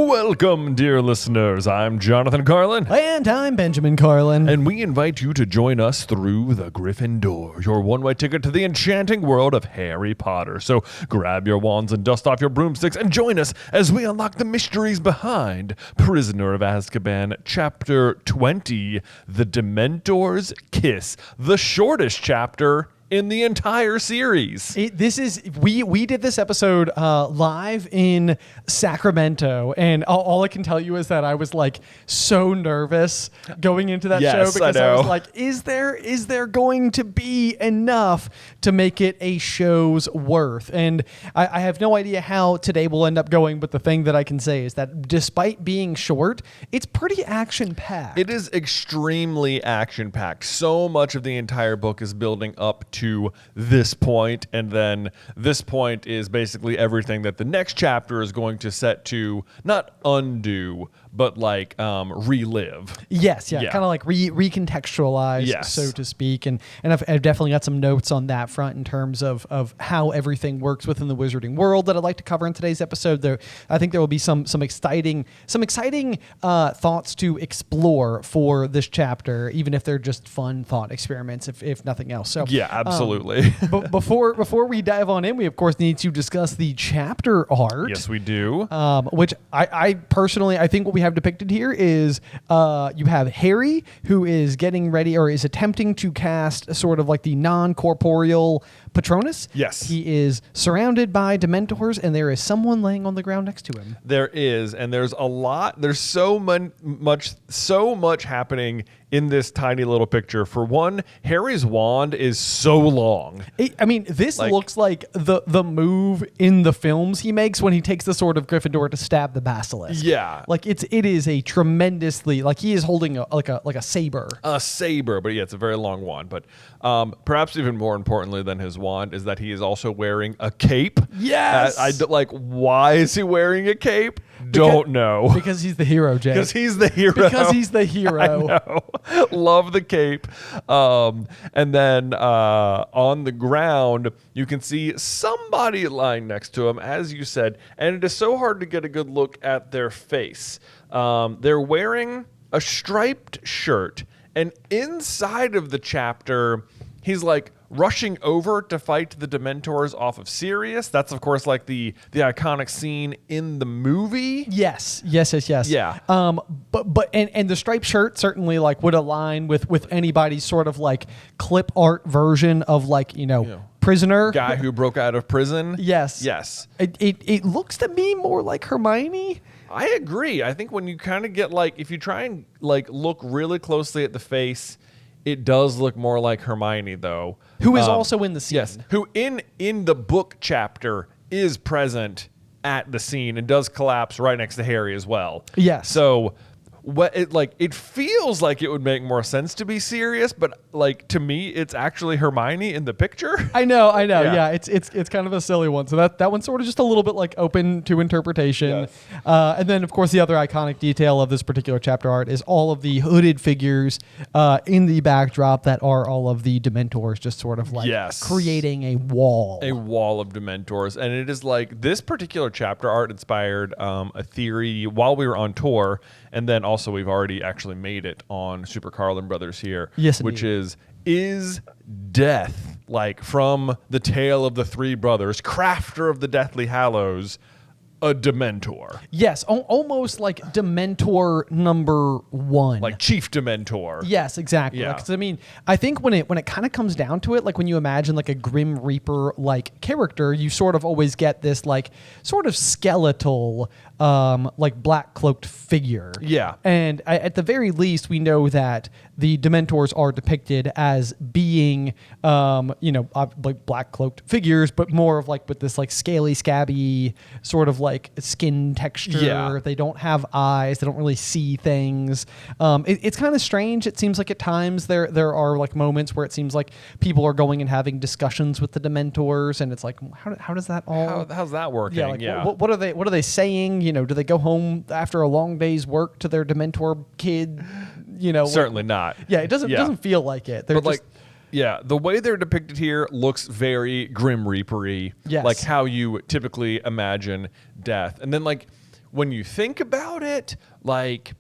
Welcome, dear listeners. I'm Jonathan Carlin. And I'm Benjamin Carlin. And we invite you to join us through the Griffin door, your one-way ticket to the enchanting world of Harry Potter. So grab your wands and dust off your broomsticks and join us as we unlock the mysteries behind Prisoner of Azkaban, Chapter 20, The Dementor's Kiss, the shortest chapter in the entire series. We did this episode live in Sacramento, and all I can tell you is that I was like so nervous going into that show because I was like, is there going to be enough to make it a show's worth? And I have no idea how today will end up going, but the thing that I can say is that despite being short, it's pretty action-packed. It is extremely action-packed. So much of the entire book is building up to this point, and then this point is basically everything that the next chapter is going to set to not undo, but like relive. Yes, kind of like recontextualize, so to speak. And I've definitely got some notes on that front in terms of how everything works within the wizarding world that I'd like to cover in today's episode. I think there will be some exciting thoughts to explore for this chapter, even if they're just fun thought experiments, if nothing else. So yeah, absolutely. But before we dive on in, we of course need to discuss the chapter art. Yes, we do. Which I personally, I think what we have depicted here is you have Harry, who is getting ready or is attempting to cast sort of like the non-corporeal Patronus. Yes. He is surrounded by Dementors, and there is someone laying on the ground next to him. There is, and there's a lot. There's so much happening in this tiny little picture. For one, Harry's wand is so long. This looks like the move in the films he makes when he takes the sword of Gryffindor to stab the basilisk. Yeah, like it is a tremendously, like he is holding a saber. A saber, but yeah, it's a very long wand. But perhaps even more importantly than his wand is that he is also wearing a cape. Yes. Why is he wearing a cape? Don't know. Because he's the hero, Jay. Because he's the hero. I know. Love the cape. And then on the ground, you can see somebody lying next to him, as you said, and it is so hard to get a good look at their face. They're wearing a striped shirt, and inside of the chapter, he's like rushing over to fight the Dementors off of Sirius. That's of course like the iconic scene in the movie. Yes. Yeah. But the striped shirt certainly like would align with anybody's sort of like clip art version of like, Prisoner. Guy who broke out of prison. Yes. It looks to me more like Hermione. I agree. I think when you kind of get like, if you try and like look really closely at the face, it does look more like Hermione, though. Who is also in the scene. Yes, who in the book chapter is present at the scene and does collapse right next to Harry as well. Yes. So it feels like it would make more sense to be Sirius, but like to me, it's actually Hermione in the picture. I know. Yeah, it's kind of a silly one. So that one's sort of just a little bit like open to interpretation. Yes. And then of course the other iconic detail of this particular chapter art is all of the hooded figures in the backdrop that are all of the Dementors, just sort of like creating a wall of Dementors. And it is like this particular chapter art inspired a theory while we were on tour. And then also we've already actually made it on Super Carlin Brothers here. Yes, which is death, like from the tale of the three brothers, crafter of the Deathly Hallows, a Dementor. Yes, almost like Dementor number 1. Like Chief Dementor. Yes, exactly. Yeah. Because I think when it kind of comes down to it, like when you imagine like a Grim Reaper like character, you sort of always get this like sort of skeletal like black cloaked figure. Yeah. And at the very least, we know that the Dementors are depicted as being, like black cloaked figures, but more of like with this like scaly, scabby sort of like skin texture. Yeah. They don't have eyes. They don't really see things. It's kind of strange. It seems like at times there are like moments where it seems like people are going and having discussions with the Dementors, and it's like, how does that all? How's that working? What are they saying? Do they go home after a long day's work to their Dementor kid? Certainly not. Yeah, it doesn't feel like it. They're just, the way they're depicted here looks very Grim Reaper-y. Yes. Like how you typically imagine death. And then like when you think about it, like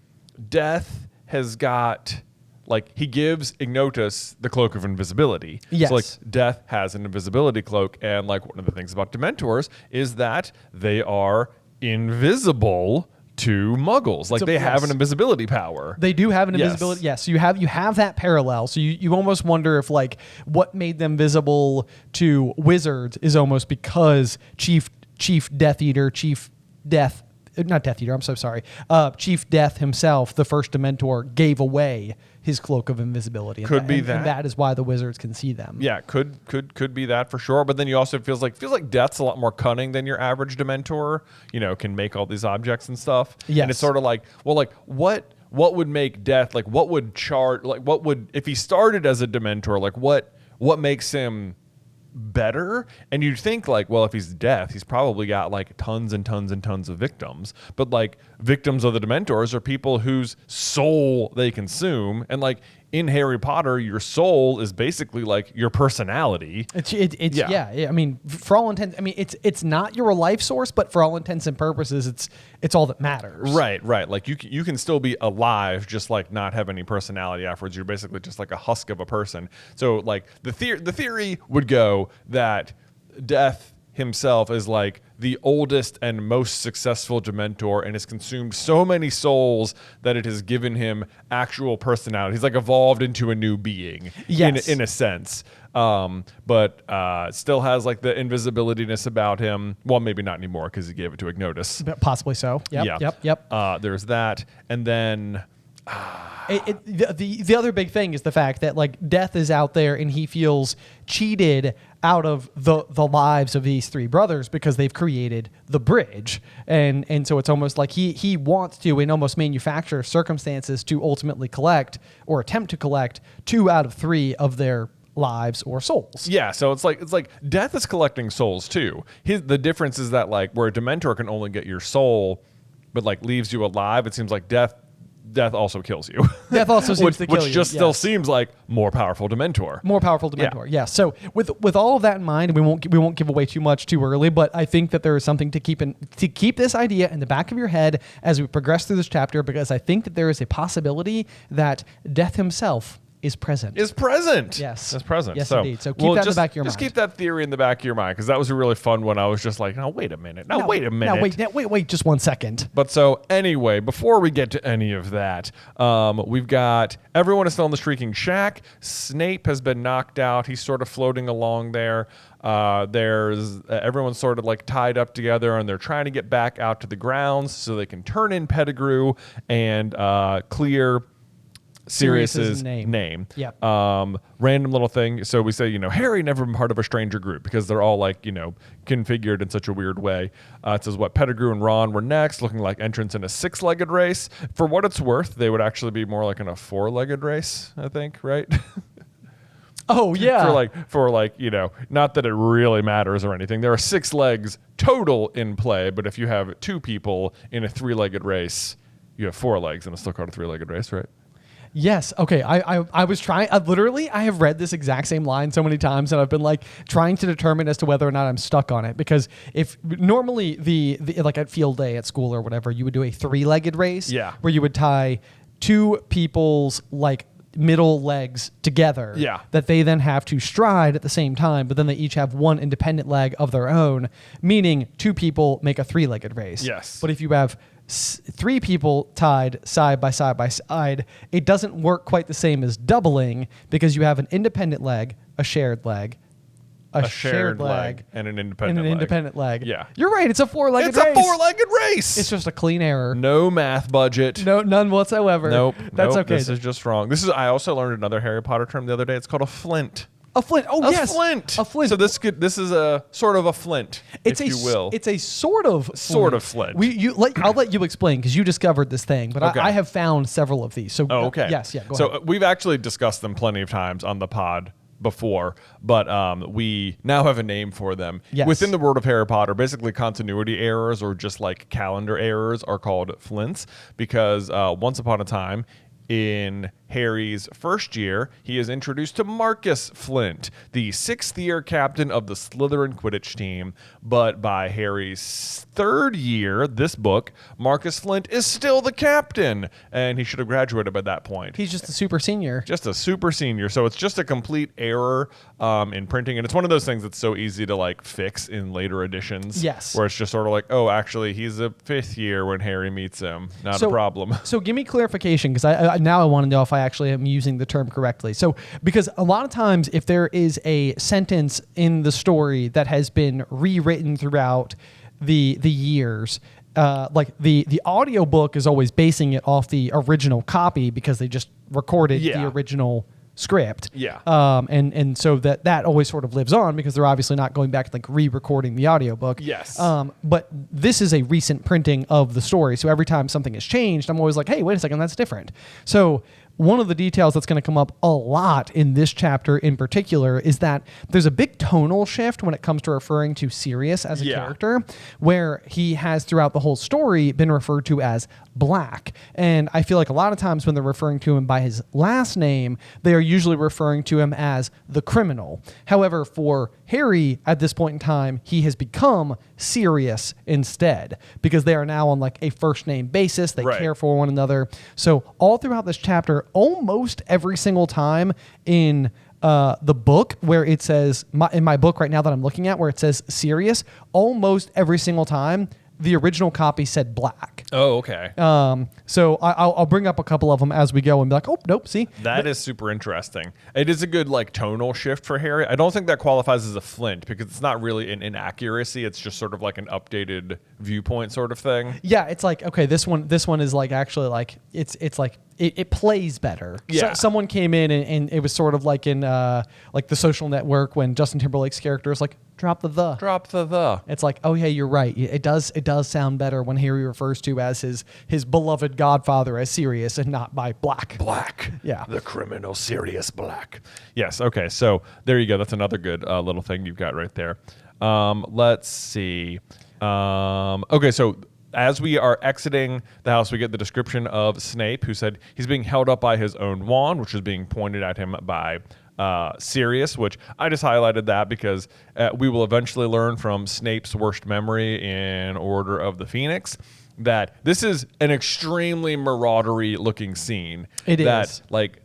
Death has got, like, he gives Ignotus the cloak of invisibility. Yes. So like Death has an invisibility cloak, and like one of the things about Dementors is that they are invisible to Muggles. Like, they have an invisibility power. They do have an invisibility. Yes, you have that parallel. So you almost wonder if, like, what made them visible to wizards is almost because Chief Death Eater, Chief Death himself, the first Dementor, gave away his cloak of invisibility. Could be that. And that is why the wizards can see them. Yeah, could be that for sure. But then you also feels like Death's a lot more cunning than your average Dementor. You know, can make all these objects and stuff. Yes. And it's sort of like, well, like what would make Death, like what would if he started as a Dementor, like what makes him better? And you'd think, like, well, if he's Death, he's probably got like tons and tons and tons of victims. But like, victims of the Dementors are people whose soul they consume, and like in Harry Potter, your soul is basically like your personality. Yeah. I mean, for all intents, I mean, it's not your life source, but for all intents and purposes, it's all that matters. Right. Like you can still be alive, just like not have any personality afterwards. You're basically just like a husk of a person. So like the theory would go that Death himself is like the oldest and most successful Dementor, and has consumed so many souls that it has given him actual personality. He's like evolved into a new being, in a sense. But still has like the invisibility-ness about him. Well, maybe not anymore because he gave it to Ignotus. Possibly so. Yep. There's that, and then. The other big thing is the fact that, like, Death is out there and he feels cheated out of the lives of these three brothers because they've created the bridge, and so it's almost like he wants to and almost manufacture circumstances to ultimately collect or attempt to collect 2 out of 3 of their lives or souls. Yeah, so it's like Death is collecting souls too. The difference is that, like, where a Dementor can only get your soul but like leaves you alive, it seems like Death also kills you. Death also seems to kill you. Which just still seems like more powerful Dementor. More powerful Dementor. Yeah. So with all of that in mind, we won't give away too much too early, but I think that there is something to keep this idea in the back of your head as we progress through this chapter, because I think that there is a possibility that Death himself is present. Yes. Is present. Yes, so, indeed. So keep that in the back of your mind. Just keep that theory in the back of your mind, because that was a really fun one. I was just like, no, wait a minute. Wait, just 1 second. But so anyway, before we get to any of that, we've got everyone is still in the Shrieking Shack. Snape has been knocked out. He's sort of floating along there. There's everyone's sort of like tied up together, and they're trying to get back out to the grounds so they can turn in Pettigrew and clear Sirius's name. Yep. Random little thing. So we say, Harry never been part of a stranger group, because they're all like, configured in such a weird way. It says Pettigrew and Ron were next, looking like entrants in a 6-legged race. For what it's worth, they would actually be more like in a 4-legged race, I think, right? Oh, yeah. For not that it really matters or anything. There are 6 legs total in play, but if you have 2 people in a 3-legged race, you have 4 legs, and it's still called a 3-legged race, right? Yes. Okay. I was trying. I have read this exact same line so many times, and I've been like trying to determine as to whether or not I'm stuck on it. Because if normally the like at field day at school or whatever, you would do a 3-legged race. Yeah. Where you would tie 2 people's like middle legs together. Yeah. That they then have to stride at the same time, but then they each have 1 independent leg of their own, meaning 2 people make a 3-legged race. Yes. But if you have 3 people tied side by side, it doesn't work quite the same as doubling, because you have an independent leg, a shared leg, a shared leg, and an independent leg. Yeah. You're right. It's a 4-legged race. It's a 4-legged race. It's just a clean error. No math budget. No, none whatsoever. Nope. That's okay. This is just wrong. I also learned another Harry Potter term the other day. It's called a flint. A flint. Oh, yes. A flint. So this is a sort of a flint, if you will. It's a sort of flint. Sort of flint. I'll let you explain, because you discovered this thing, but okay. I have found several of these. So okay. Yes, yeah. Go so ahead. We've actually discussed them plenty of times on the pod before, but we now have a name for them. Yes. Within the world of Harry Potter, basically continuity errors or just like calendar errors are called flints, because once upon a time in Harry's first year, he is introduced to Marcus Flint, the 6th-year captain of the Slytherin Quidditch team. But by Harry's 3rd year, this book, Marcus Flint is still the captain, and he should have graduated by that point. He's just a super senior. Just a super senior. So it's just a complete error in printing, and it's one of those things that's so easy to like fix in later editions. Yes. Where it's just sort of like, oh, actually, he's a 5th year when Harry meets him. Not a problem. So give me clarification, because I now I want to know if I actually am using the term correctly. So because a lot of times if there is a sentence in the story that has been rewritten throughout the years, like the audiobook is always basing it off the original copy because they just recorded the original script. Yeah. And so that always sort of lives on because they're obviously not going back and like re-recording the audiobook. Yes. But this is a recent printing of the story. So every time something has changed, I'm always like, hey, wait a second, that's different. So one of the details that's going to come up a lot in this chapter in particular is that there's a big tonal shift when it comes to referring to Sirius as a character, where he has throughout the whole story been referred to as Black. And I feel like a lot of times when they're referring to him by his last name, they are usually referring to him as the criminal. However, for Harry at this point in time, he has become Sirius instead because they are now on like a first name basis. They care for one another. So all throughout this chapter, almost every single time in the book where it says, in my book right now that I'm looking at, where it says Sirius, almost every single time, the original copy said Black. Oh, okay. So I'll bring up a couple of them as we go and be like, oh, nope, see? That is super interesting. It is a good like tonal shift for Harry. I don't think that qualifies as a Flint because it's not really an inaccuracy. It's just sort of like an updated viewpoint sort of thing. Yeah, it's like, okay, this one is like actually like, it's like, it plays better. Yeah. So someone came in and it was sort of like in like The Social Network when Justin Timberlake's character is like, drop the. Drop the. It's like, oh yeah, you're right. It does sound better when Harry refers to as his beloved godfather as Sirius and not by Black. Black. Yeah. The criminal Sirius Black. Yes. Okay. So there you go. That's another good little thing you've got right there. Let's see. Okay. So as we are exiting the house, we get the description of Snape, who said he's being held up by his own wand, which is being pointed at him by Sirius, which I just highlighted that because we will eventually learn from Snape's worst memory in Order of the Phoenix that this is an extremely maraudery looking scene. It is. Like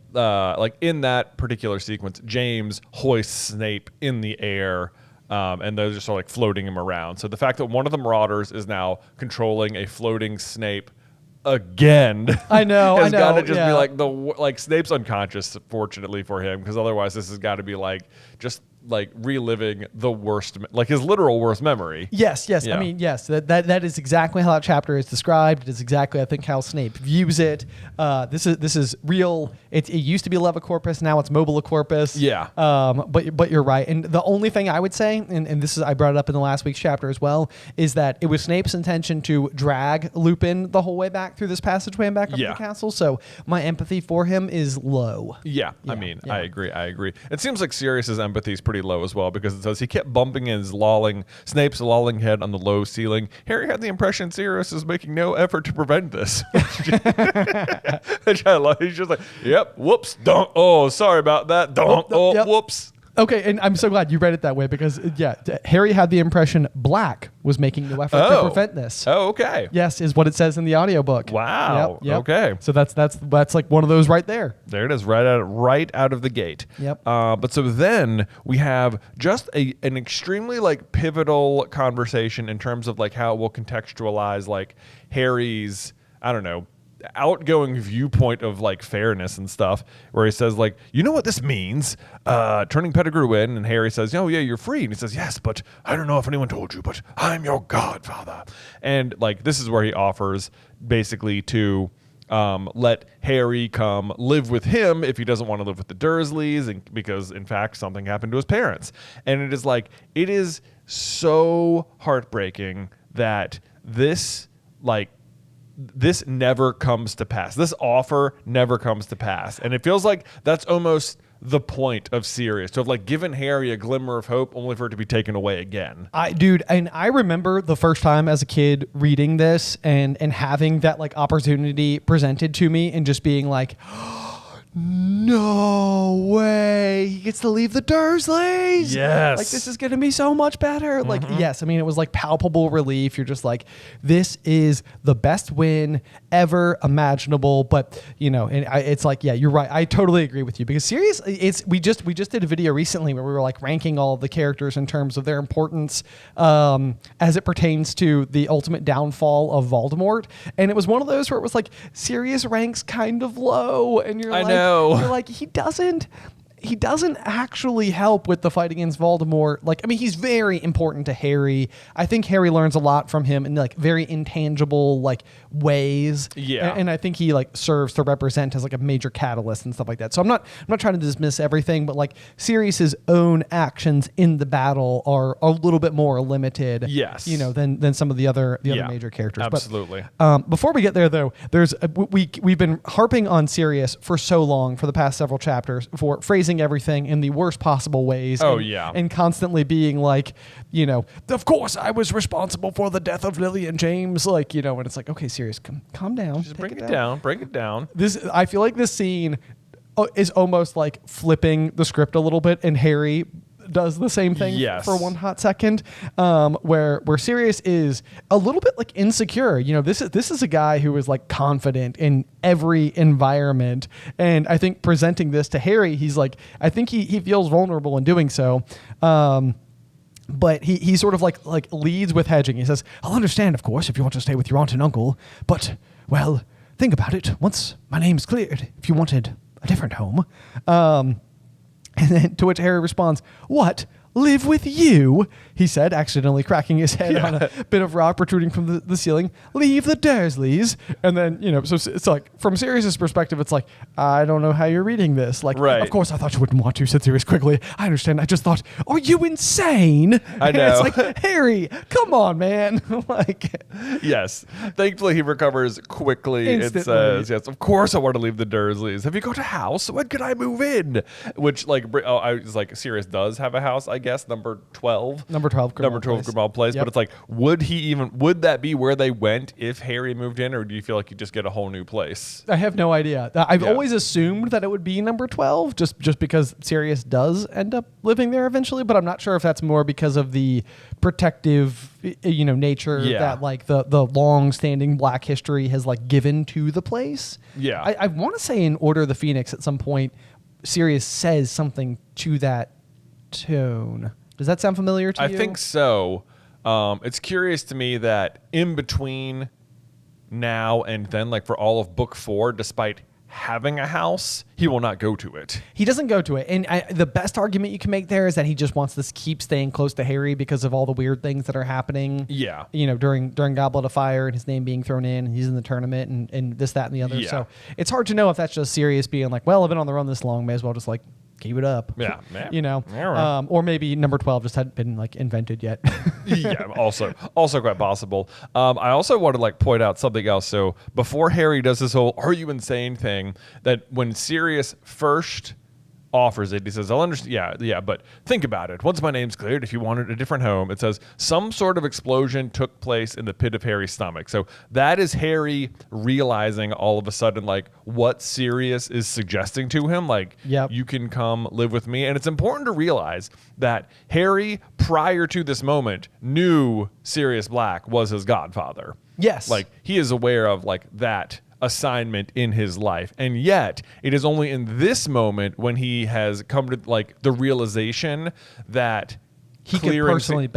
in that particular sequence, James hoists Snape in the air. And they're just sort of like floating him around. So the fact that one of the Marauders is now controlling a floating Snape again, I know, has got to just be like Snape's unconscious. Fortunately for him, because otherwise this has got to be like just like reliving the worst, like his literal worst memory. Yes. Yeah. I mean, yes. That is exactly how that chapter is described. It is exactly, I think, how Snape views it. This is real. It used to be Levicorpus, now it's Mobilocorpus. Yeah. But you're right. And the only thing I would say, and this is I brought it up in the last week's chapter as well, is that it was Snape's intention to drag Lupin the whole way back through this passageway and back up to the castle. So my empathy for him is low. Yeah. I mean, I agree. It seems like Sirius's empathy is pretty low as well because it says he kept bumping Snape's lolling head on the low ceiling. Harry had the impression Sirius is making no effort to prevent this. Which I love. He's just like, yep, whoops, don't. Oh, sorry about that. Don't. Whoops. Okay, and I'm so glad you read it that way because, Harry had the impression Black was making no effort to prevent this. Oh, okay. Yes, is what it says in the audiobook. Wow. Yep. Okay. So that's like one of those right there. There it is, right out of the gate. Yep. But so then we have just an extremely like pivotal conversation in terms of like how it will contextualize like Harry's, I don't know, outgoing viewpoint of like fairness and stuff, where he says like, you know what this means, turning Pettigrew in, and Harry says, oh yeah, you're free, and he says, yes, but I don't know if anyone told you, but I'm your godfather. And like this is where he offers basically to let Harry come live with him if he doesn't want to live with the Dursleys, and because in fact something happened to his parents. And it is so heartbreaking that this never comes to pass. This offer never comes to pass. And it feels like that's almost the point of Sirius, to have like given Harry a glimmer of hope only for it to be taken away again. I remember the first time as a kid reading this and having that like opportunity presented to me and just being like, no way. He gets to leave the Dursleys. Yes. Like, this is going to be so much better. Like, yes, I mean, it was like palpable relief. You're just like, this is the best win ever imaginable. But, you know, and it's like, yeah, you're right. I totally agree with you because Sirius, we just did a video recently where we were like ranking all of the characters in terms of their importance as it pertains to the ultimate downfall of Voldemort. And it was one of those where it was like, Sirius ranks kind of low. And you're like, you're like, he doesn't actually help with the fight against Voldemort. Like, I mean, he's very important to Harry. I think Harry learns a lot from him in like very intangible like ways. Yeah. And I think he like serves to represent as like a major catalyst and stuff like that. So I'm not trying to dismiss everything, but like Sirius's own actions in the battle are a little bit more limited. Yes. You know, than some of the other major characters. Absolutely. But, before we get there though, we've been harping on Sirius for so long for the past several chapters for phrasing everything in the worst possible ways. And constantly being like, you know, of course I was responsible for the death of Lily and James. Like, you know, and it's like, okay, Sirius, calm down. Just bring it down. Bring it down. I feel like this scene is almost like flipping the script a little bit, and Harry does the same thing for one hot second, where Sirius is a little bit like insecure. You know, this is a guy who is like confident in every environment, and I think presenting this to Harry, he's like, I think he feels vulnerable in doing so. But he sort of like leads with hedging. He says, I'll understand, of course, if you want to stay with your aunt and uncle, but, well, think about it. Once my name's cleared, if you wanted a different home. And then to which Harry responds, what? Live with you? He said, accidentally cracking his head on a bit of rock protruding from the ceiling. Leave the Dursleys. And then, you know, so it's like, from Sirius's perspective, it's like, I don't know how you're reading this. Like, of course I thought you wouldn't want to, said Sirius quickly. I understand. I just thought, are you insane? I know. And it's like, Harry, come on, man. Like, yes. Thankfully, he recovers quickly. Instantly. It says, yes, of course I want to leave the Dursleys. Have you got a house? When can I move in? Which, like, I was like, Sirius does have a house, I guess, number 12. Number 12 Grimmauld Place. Yep. But it's like, would that be where they went if Harry moved in, or do you feel like you just get a whole new place? I have no idea. I've always assumed that it would be number 12 just because Sirius does end up living there eventually, but I'm not sure if that's more because of the protective, you know, nature that like the long-standing Black history has like given to the place. Yeah. I want to say in Order of the Phoenix at some point, Sirius says something to that tone. Does that sound familiar to you? I think so. It's curious to me that in between now and then, like for all of book 4, despite having a house, he will not go to it. He doesn't go to it. And the best argument you can make there is that he just wants to keep staying close to Harry because of all the weird things that are happening. Yeah. You know, during Goblet of Fire and his name being thrown in, and he's in the tournament and this, that, and the other. Yeah. So it's hard to know if that's just Sirius being like, well, I've been on the run this long, may as well just like keep it up. Yeah. You know, Yeah. Or maybe number 12 just hadn't been like invented yet. Yeah, also quite possible. I also want to like point out something else. So before Harry does this whole "Are you insane?" thing, that when Sirius first offers it, he says, "I'll understand." Yeah, but think about it. Once my name's cleared, if you wanted a different home, it says some sort of explosion took place in the pit of Harry's stomach. So that is Harry realizing all of a sudden like what Sirius is suggesting to him, like you can come live with me. And it's important to realize that Harry, prior to this moment, knew Sirius Black was his godfather. Yes. Like he is aware of like that assignment in his life, and yet it is only in this moment when he has come to like the realization that he can personally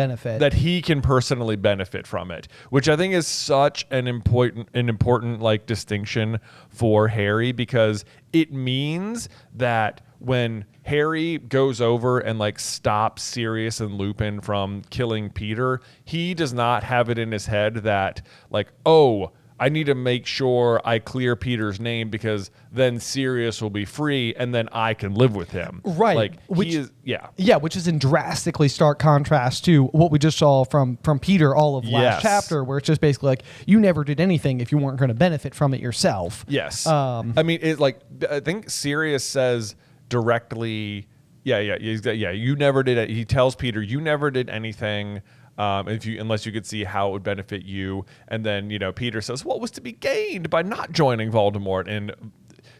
benefit from it, which I think is such an important like distinction for Harry, because it means that when Harry goes over and like stops Sirius and Lupin from killing Peter, he does not have it in his head that like, oh, I need to make sure I clear Peter's name because then Sirius will be free and then I can live with him. Right. Like which is in drastically stark contrast to what we just saw from Peter all of last chapter, where it's just basically like you never did anything if you weren't going to benefit from it yourself. Yes. I mean, it like I think Sirius says directly, you never did it. He tells Peter, you never did anything. Unless you could see how it would benefit you. And then, you know, Peter says, what was to be gained by not joining Voldemort? And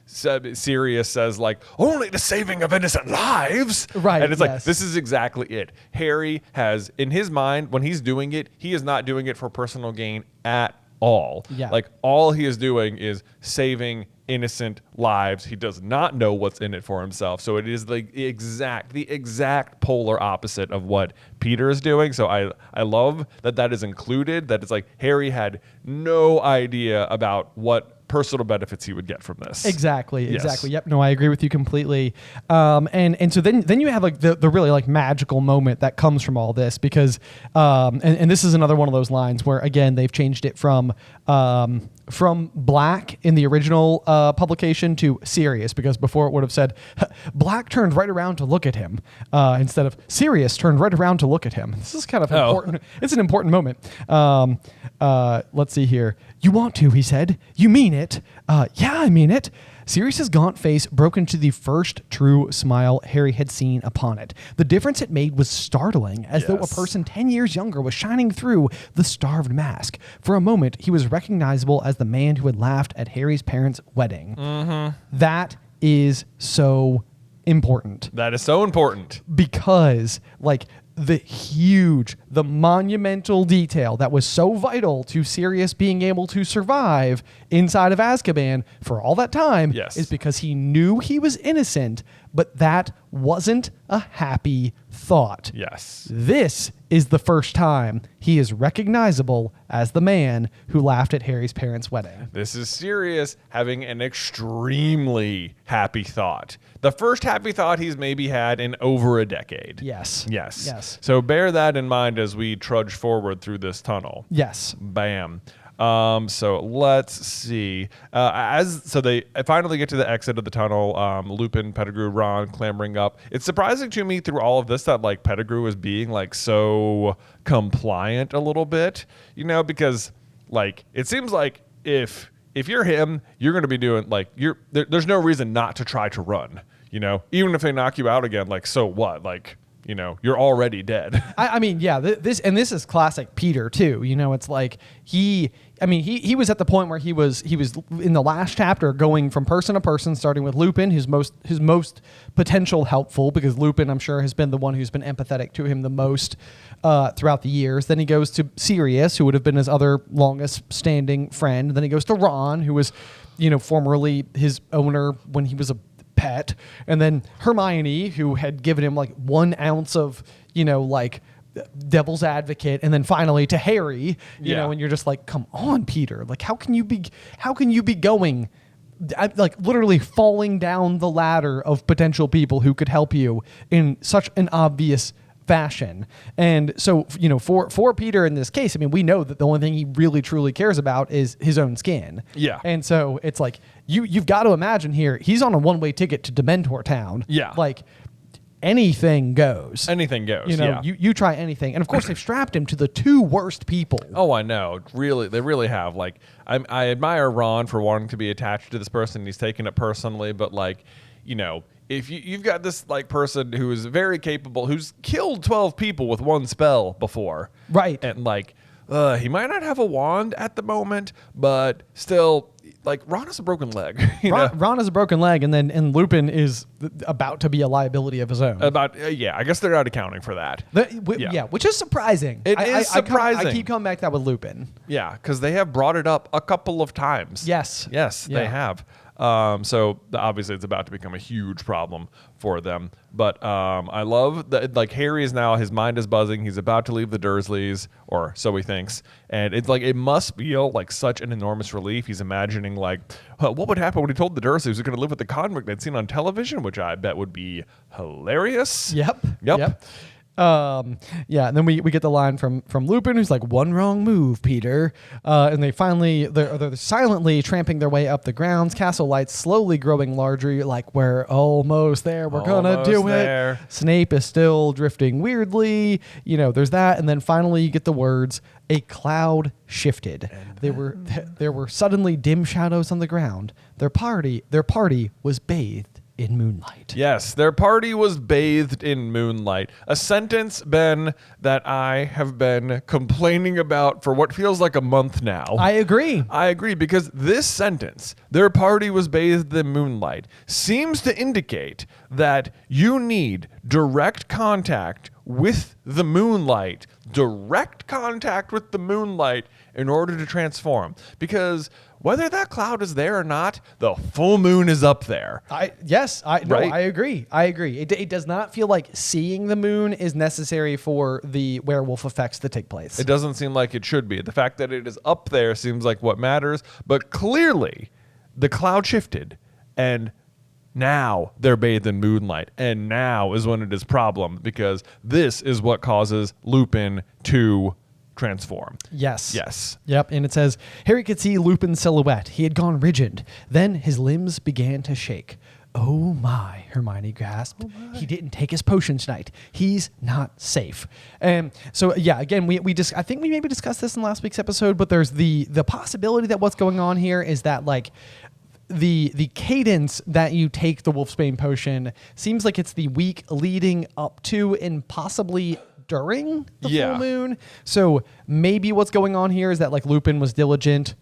Sirius says like, only the saving of innocent lives. Right. And it's like, this is exactly it. Harry has, in his mind, when he's doing it, he is not doing it for personal gain at all. Yeah. Like all he is doing is saving innocent lives. He does not know what's in it for himself. So it is the exact polar opposite of what Peter is doing. So I love that is included, that it's like Harry had no idea about what personal benefits he would get from this. Exactly. Yep. No, I agree with you completely. And so then you have like the really like magical moment that comes from all this, because and this is another one of those lines where again they've changed it from Black in the original publication to Sirius, because before it would have said Black turned right around to look at him instead of Sirius turned right around to look at him. This is kind of important. It's an important moment. Let's see here. You want to, he said. You mean it. Yeah, I mean it. Sirius's gaunt face broke into the first true smile Harry had seen upon it. The difference it made was startling, as though a person 10 years younger was shining through the starved mask. For a moment, he was recognizable as the man who had laughed at Harry's parents' wedding. That is so important. That is so important. Because, like, the monumental detail that was so vital to Sirius being able to survive inside of Azkaban for all that time is because he knew he was innocent, but that wasn't a happy thought. Yes. This is the first time he is recognizable as the man who laughed at Harry's parents' wedding. This is Sirius having an extremely happy thought. The first happy thought he's maybe had in over a decade. Yes. So bear that in mind as we trudge forward through this tunnel. Yes. Bam. So let's see. So they finally get to the exit of the tunnel. Lupin, Pettigrew, Ron clambering up. It's surprising to me through all of this that like Pettigrew is being like so compliant a little bit, you know, because like it seems like if you're him, you're going to be doing like there's no reason not to try to run, you know, even if they knock you out again, like so what, like. You know, you're already dead. I mean, yeah, this is classic Peter too. You know, it's like he was at the point where he was in the last chapter going from person to person, starting with Lupin, his most potential helpful, because Lupin, I'm sure, has been the one who's been empathetic to him the most throughout the years. Then he goes to Sirius, who would have been his other longest standing friend. Then he goes to Ron, who was, you know, formerly his owner when he was a pet, and then Hermione, who had given him like 1 ounce of, you know, like devil's advocate, and then finally to Harry, you know, and you're just like, come on, Peter, like how can you be going like literally falling down the ladder of potential people who could help you in such an obvious fashion? And so, you know, for Peter in this case, I mean, we know that the only thing he really truly cares about is his own skin. Yeah. And so it's like you've got to imagine here, he's on a one-way ticket to Dementor Town. Yeah. Like anything goes. Anything goes. You know, you try anything. And of course they've strapped him to the 2 worst people. Oh, I know. Really, they really have. Like I admire Ron for wanting to be attached to this person. He's taken it personally, but like, you know, if you've got this like person who is very capable, who's killed 12 people with 1 spell before, right? And like, he might not have a wand at the moment, but still, like Ron has a broken leg. Ron has a broken leg, and Lupin is about to be a liability of his own. I guess they're not accounting for that. Which is surprising. It is surprising. I keep coming back to that with Lupin. Yeah, because they have brought it up a couple of times. Yes, they have. So obviously it's about to become a huge problem for them. But I love that, like, Harry is now, his mind is buzzing. He's about to leave the Dursleys, or so he thinks. And it's like, it must feel like such an enormous relief. He's imagining like, what would happen when he told the Dursleys he was going to live with the convict they'd seen on television, which I bet would be hilarious. Yep. And then we get the line from Lupin, who's like, "One wrong move, Peter." And they're silently tramping their way up the grounds. Castle lights slowly growing larger, like, we're almost there. We're gonna do it. Snape is still drifting weirdly. You know, there's that. And then finally you get the words, "A cloud shifted. There were suddenly dim shadows on the ground. Their party was bathed in moonlight. Yes, their party was bathed in moonlight. A sentence, Ben, that I have been complaining about for what feels like a month now. I agree. I agree, because this sentence, their party was bathed in moonlight, seems to indicate that you need direct contact with the moonlight, in order to transform. Because whether that cloud is there or not, the full moon is up there. I agree. It does not feel like seeing the moon is necessary for the werewolf effects to take place. It doesn't seem like it should be. The fact that it is up there seems like what matters, but clearly the cloud shifted, and now they're bathed in moonlight, and now is when it is problem, because this is what causes Lupin to transform. Yes. Yep. And it says, Harry could see Lupin's silhouette. He had gone rigid. Then his limbs began to shake. Oh my, Hermione gasped. He didn't take his potion tonight. He's not safe. And so, yeah, again, I think we maybe discussed this in last week's episode, but there's the possibility that what's going on here is that, like, the cadence that you take the Wolfsbane potion seems like it's the week leading up to and possibly during the full moon. So maybe what's going on here is that, like, Lupin was diligent,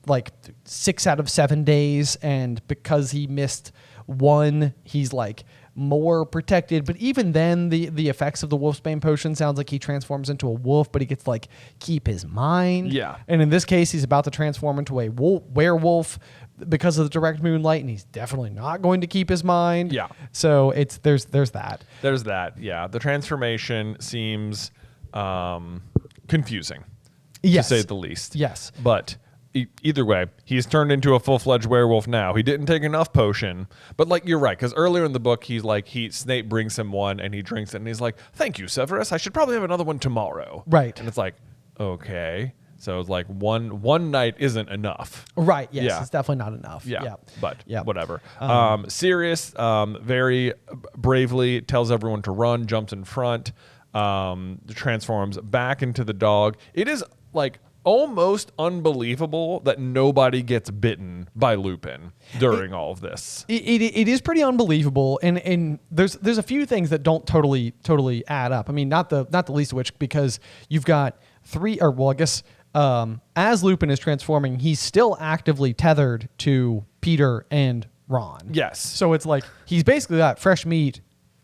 like 6 out of 7 days, and because he missed one, he's like more protected. But even then, the effects of the Wolfsbane potion sounds like he transforms into a wolf, but he gets to, like, keep his mind. Yeah. And in this case, he's about to transform into a werewolf because of the direct moonlight, and he's definitely not going to keep his mind. Yeah. So there's that. There's that. Yeah. The transformation seems confusing, to say the least. Yes. But either way, he's turned into a full-fledged werewolf now. He didn't take enough potion, but, like, you're right, because earlier in the book, Snape brings him one, and he drinks it, and he's like, "Thank you, Severus. I should probably have another one tomorrow." Right. And it's like, okay. So it's like one night isn't enough. Right. Yes. Yeah. It's definitely not enough. Yeah. But whatever. Sirius very bravely tells everyone to run, jumps in front, transforms back into the dog. It is, like, almost unbelievable that nobody gets bitten by Lupin during all of this. It is pretty unbelievable, and there's a few things that don't totally add up. I mean, not the least of which, because you've got as Lupin is transforming, he's still actively tethered to Peter and Ron. Yes. So it's like he's basically got fresh meat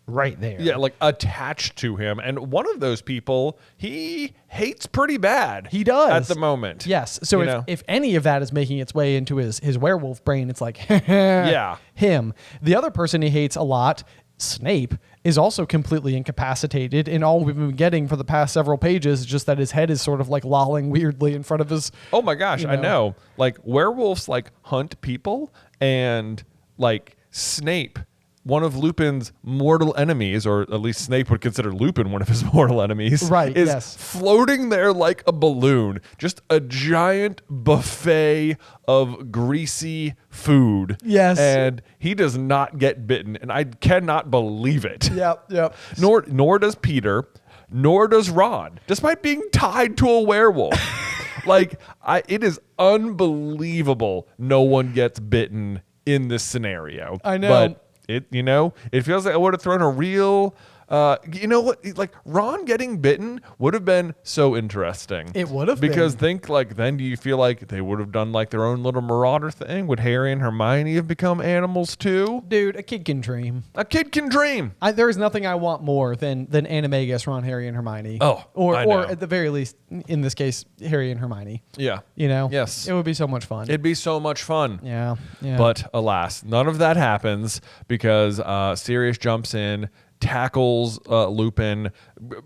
right there. Yeah, like attached to him. And one of those people he hates pretty bad. He does. At the moment. Yes. So if any of that is making its way into his werewolf brain, it's like, yeah, him. The other person he hates a lot, Snape, is also completely incapacitated, and all we've been getting for the past several pages is just that his head is sort of like lolling weirdly in front of his... Oh my gosh, I know. Like, werewolves, like, hunt people, and, like, Snape, one of Lupin's mortal enemies, or at least Snape would consider Lupin one of his mortal enemies, right, is floating there like a balloon. Just a giant buffet of greasy food. Yes. And he does not get bitten, and I cannot believe it. Yep. Nor does Peter, nor does Ron, despite being tied to a werewolf. Like, it is unbelievable no one gets bitten in this scenario. I know. But it feels like I would have thrown a real, like, Ron getting bitten would have been so interesting. It would have because been. then do you feel like they would have done, like, their own little marauder thing? Would Harry and Hermione have become animals too? Dude, a kid can dream. A kid can dream. There is nothing I want more than Animagus, Ron, Harry, and Hermione. Oh, or I know. at the very least, in this case, Harry and Hermione. Yeah. Yes. It would be so much fun. It'd be so much fun. Yeah. But alas, none of that happens because Sirius jumps in, tackles Lupin,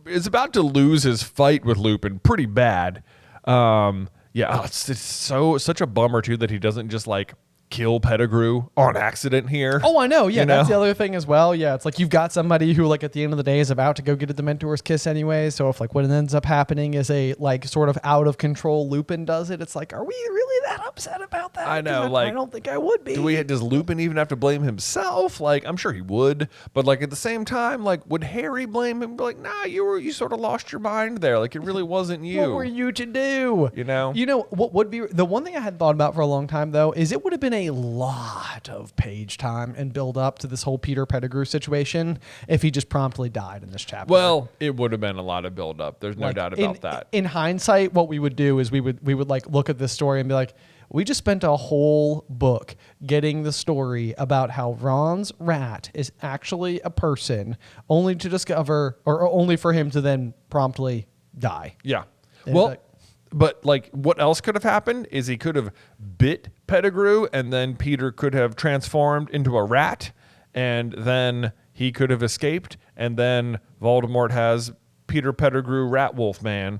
is about to lose his fight with Lupin pretty bad. It's such a bummer too that he doesn't just, like, kill Pettigrew on accident here. Oh, I know. Yeah, that's the other thing as well. Yeah, it's like you've got somebody who, like, at the end of the day is about to go get a Dementor's kiss anyway. So if, like, what ends up happening is a, like, sort of out of control Lupin does it, it's like, are we really that upset about that? I know. I don't think I would be. Does Lupin even have to blame himself? Like, I'm sure he would, but, like, at the same time, like, would Harry blame him? Be like, nah, you sort of lost your mind there. Like, it really wasn't you. What were you to do? You know what would be the one thing I hadn't thought about for a long time though is it would have been a lot of page time and build up to this whole Peter Pettigrew situation if he just promptly died in this chapter. Well, it would have been a lot of build up. There's no doubt about that. In hindsight, what we would do is we would like look at this story and be like, we just spent a whole book getting the story about how Ron's rat is actually a person, only to discover, or only for him to then promptly die. Yeah. And well, but like what else could have happened is he could have bit Pettigrew and then Peter could have transformed into a rat and then he could have escaped and then Voldemort has Peter Pettigrew Rat Wolf Man,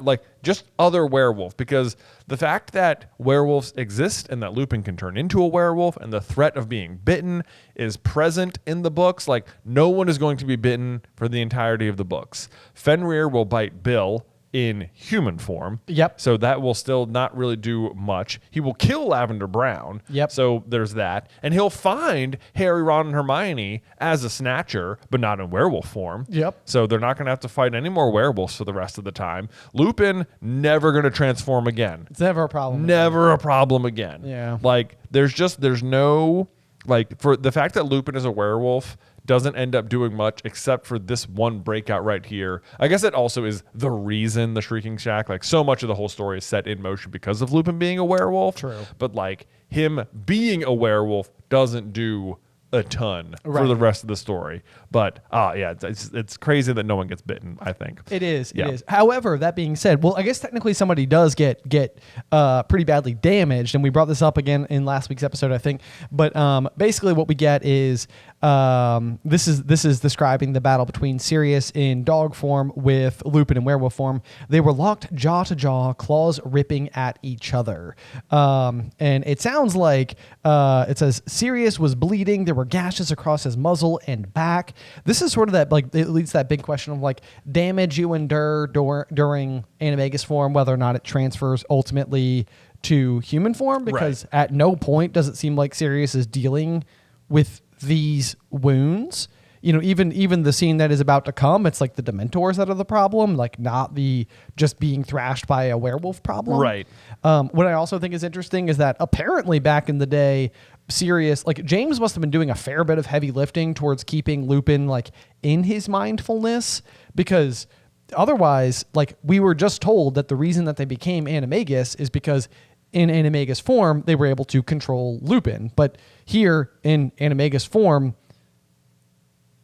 like just other werewolf, because the fact that werewolves exist and that Lupin can turn into a werewolf and the threat of being bitten is present in the books. Like no one is going to be bitten for the entirety of the books. Fenrir will bite Bill in human form. Yep. So that will still not really do much. He will kill Lavender Brown. Yep. So there's that. And he'll find Harry, Ron, and Hermione as a snatcher, but not in werewolf form. Yep. So they're not going to have to fight any more werewolves for the rest of the time. Lupin, never going to transform again. It's never a problem. Never a problem again. Yeah. Like, there's no, like, for the fact that Lupin is a werewolf doesn't end up doing much except for this one breakout right here. I guess it also is the reason the Shrieking Shack, like so much of the whole story is set in motion because of Lupin being a werewolf. True. But like him being a werewolf doesn't do a ton for the rest of the story. But yeah, it's crazy that no one gets bitten, I think. It is. Yeah. It is. However, that being said, well, I guess technically somebody does get pretty badly damaged, and we brought this up again in last week's episode, I think. But basically, what we get is this is describing the battle between Sirius in dog form with Lupin in werewolf form. They were locked jaw to jaw, claws ripping at each other, and it sounds like it says Sirius was bleeding. There were gashes across his muzzle and back. This is sort of that, like, it leads to that big question of like damage you endure during animagus form, whether or not it transfers ultimately to human form, because at no point does it seem like Sirius is dealing with these wounds. You know, even the scene that is about to come, it's like the Dementors that are the problem, like not the just being thrashed by a werewolf problem. Right. What I also think is interesting is that apparently back in the day, Sirius, like James must have been doing a fair bit of heavy lifting towards keeping Lupin like in his mindfulness, because otherwise, like we were just told that the reason that they became animagus is because in animagus form, they were able to control Lupin. But here in animagus form,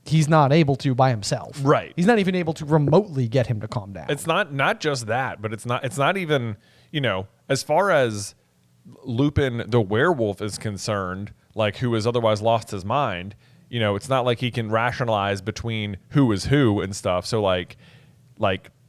he's not able to by himself. Right. He's not even able to remotely get him to calm down. It's not just that, but it's not even, you know, as far as Lupin the werewolf is concerned, like who has otherwise lost his mind, you know, it's not like he can rationalize between who is who and stuff. So like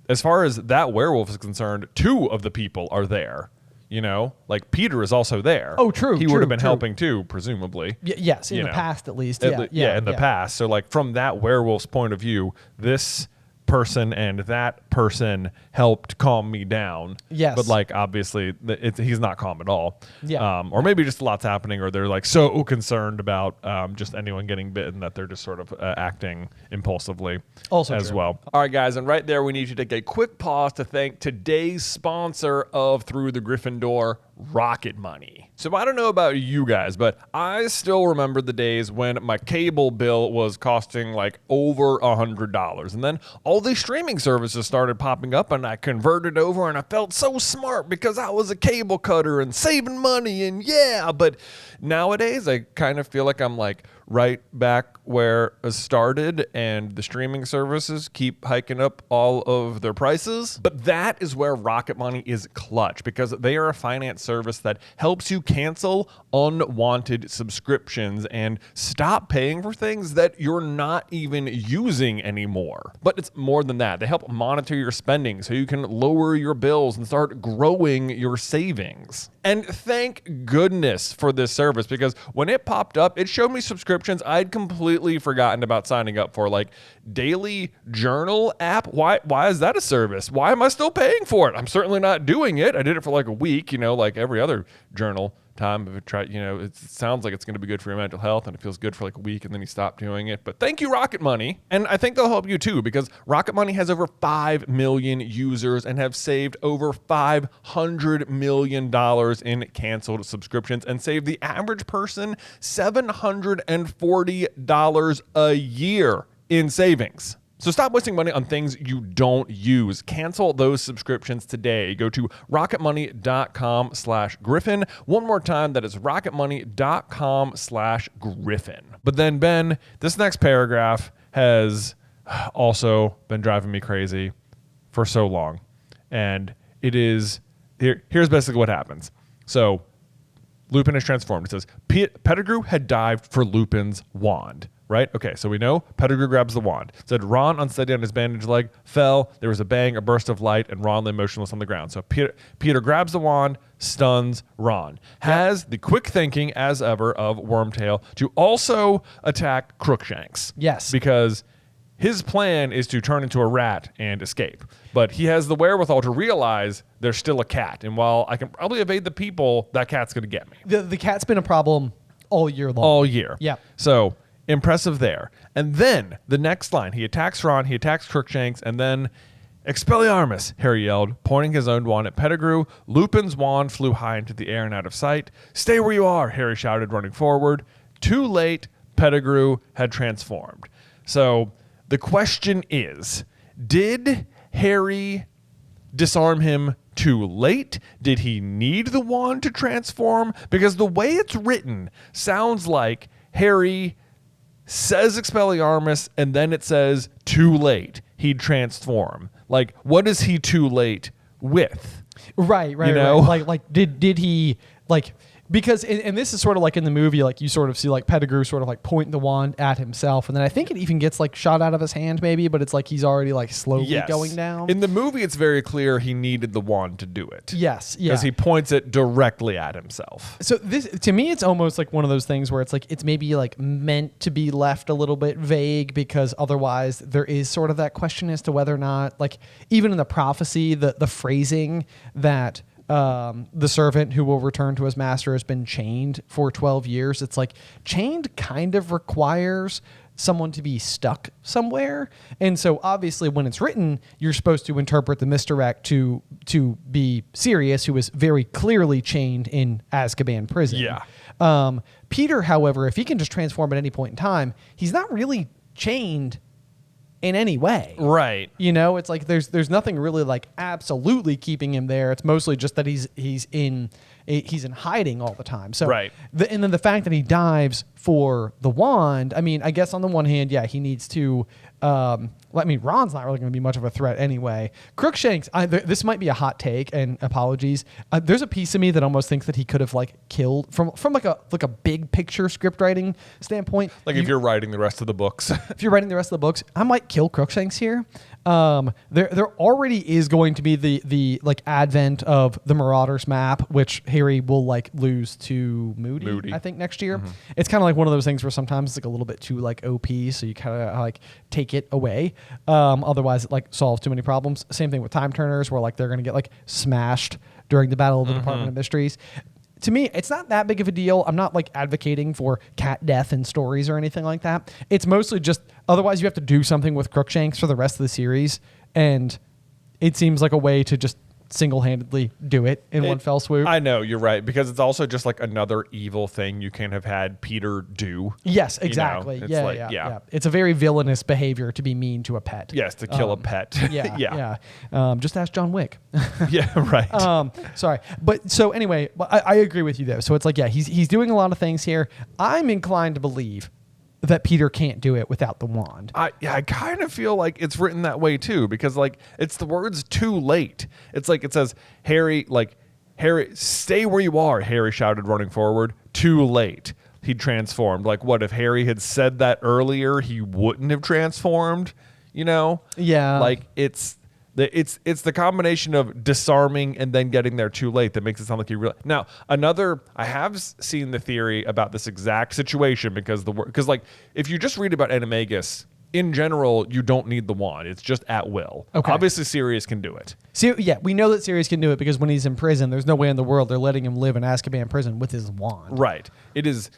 as far as that werewolf is concerned, two of the people are there. You know, like Peter is also there. Oh, true. He would have been helping too, presumably. Yes, in the past at least. Yeah, in the past. So, like from that werewolf's point of view, this person and that person helped calm me down. Yes. But like obviously, he's not calm at all. Yeah. Or maybe just a lot's happening, or they're like so concerned about just anyone getting bitten that they're just sort of acting impulsively also as true. well. All right, guys, and right there we need to take a quick pause to thank today's sponsor of Through the Griffin Door, Rocket Money. So I don't know about you guys, but I still remember the days when my cable bill was costing like over $100. And then all these streaming services started popping up and I converted over and I felt so smart because I was a cable cutter and saving money and yeah. But nowadays I kind of feel like I'm like right back where I started and the streaming services keep hiking up all of their prices. But that is where Rocket Money is clutch, because they are a finance service that helps you cancel unwanted subscriptions and stop paying for things that you're not even using anymore. But it's more than that. They help monitor your spending so you can lower your bills and start growing your savings. And thank goodness for this service, because when it popped up, it showed me subscriptions I'd completely forgotten about signing up for, like Daily Journal app. Why is that a service? Why am I still paying for it? I'm certainly not doing it. I did it for like a week, you know, like every other journal time. If it it sounds like it's going to be good for your mental health, and it feels good for like a week, and then you stop doing it. But thank you, Rocket Money. And I think they'll help you too, because Rocket Money has over 5 million users and have saved over $500 million in canceled subscriptions, and saved the average person $740 a year in savings. So stop wasting money on things you don't use. Cancel those subscriptions today. Go to rocketmoney.com/Griffin. One more time, that is rocketmoney.com/Griffin. But then, Ben, this next paragraph has also been driving me crazy for so long. And it is, here's basically what happens. So Lupin is transformed. It says, Pettigrew had dived for Lupin's wand. Right? Okay, so we know Pettigrew grabs the wand. Said Ron, unsteady on his bandaged leg, fell. There was a bang, a burst of light, and Ron lay motionless on the ground. So Peter grabs the wand, stuns Ron. Has the quick thinking, as ever, of Wormtail to also attack Crookshanks. Yes. Because his plan is to turn into a rat and escape. But he has the wherewithal to realize there's still a cat. And while I can probably evade the people, that cat's going to get me. The cat's been a problem all year long. All year. Yeah. So impressive there. And then the next line, he attacks Ron, he attacks Crookshanks, and then Expelliarmus, Harry yelled, pointing his own wand at Pettigrew. Lupin's wand flew high into the air and out of sight. Stay where you are, Harry shouted, running forward. Too late, Pettigrew had transformed. So the question is, did Harry disarm him too late? Did he need the wand to transform? Because the way it's written sounds like Harry says Expelliarmus, and then it says too late, he'd transform. Like, what is he too late with? Right. You know? Right. Like did he, like, because, and this is sort of like in the movie, like you sort of see like Pettigrew sort of like point the wand at himself, and then I think it even gets like shot out of his hand maybe, but it's like he's already like slowly going down. In the movie, it's very clear he needed the wand to do it. Yes, yeah. Because he points it directly at himself. So this, to me, it's almost like one of those things where it's like, it's maybe like meant to be left a little bit vague, because otherwise there is sort of that question as to whether or not, like, even in the prophecy, the phrasing that the servant who will return to his master has been chained for 12 years. It's like chained kind of requires someone to be stuck somewhere. And so obviously when it's written, you're supposed to interpret the misdirect to be Sirius, who is very clearly chained in Azkaban prison. Yeah. Peter, however, if he can just transform at any point in time, he's not really chained in any way. Right. You know, it's like there's nothing really like absolutely keeping him there. It's mostly just that he's in hiding all the time. So right. And then the fact that he dives for the wand, I mean, I guess on the one hand, yeah, he needs to Ron's not really going to be much of a threat anyway. Crookshanks, this might be a hot take, and apologies. There's a piece of me that almost thinks that he could have like killed from like a big picture script writing standpoint. Like if you're writing the rest of the books. If you're writing the rest of the books, I might kill Crookshanks here. There already is going to be the like advent of the Marauders map, which Harry will like lose to Moody. I think next year. Mm-hmm. It's kind of like one of those things where sometimes it's like a little bit too like OP, so you kind of like take it away. Otherwise it like solves too many problems. Same thing with time turners, where like they're going to get like smashed during the Battle of the Department of Mysteries. To me, it's not that big of a deal. I'm not like advocating for cat death in stories or anything like that. It's mostly just, otherwise you have to do something with Crookshanks for the rest of the series, and it seems like a way to just single-handedly do it in one fell swoop. I know, you're right, because it's also just like another evil thing you can have had Peter do. Yes, exactly. You know? Yeah. It's a very villainous behavior to be mean to a pet. Yes, to kill a pet. Yeah. Just ask John Wick. Yeah, right. Sorry. But so anyway, I agree with you there. So it's like, yeah, he's doing a lot of things here. I'm inclined to believe that Peter can't do it without the wand. I kind of feel like it's written that way too, because like it's the words too late. It's like it says, Harry, stay where you are, Harry shouted, running forward. Too late. He transformed. Like, what if Harry had said that earlier, he wouldn't have transformed, you know? Yeah. Like it's the combination of disarming and then getting there too late that makes it sound like you really. Now, I have seen the theory about this exact situation, because like if you just read about Animagus in general, you don't need the wand. It's just at will. Okay. Obviously, Sirius can do it. Yeah, we know that Sirius can do it because when he's in prison, there's no way in the world they're letting him live in Azkaban prison with his wand. Right. It is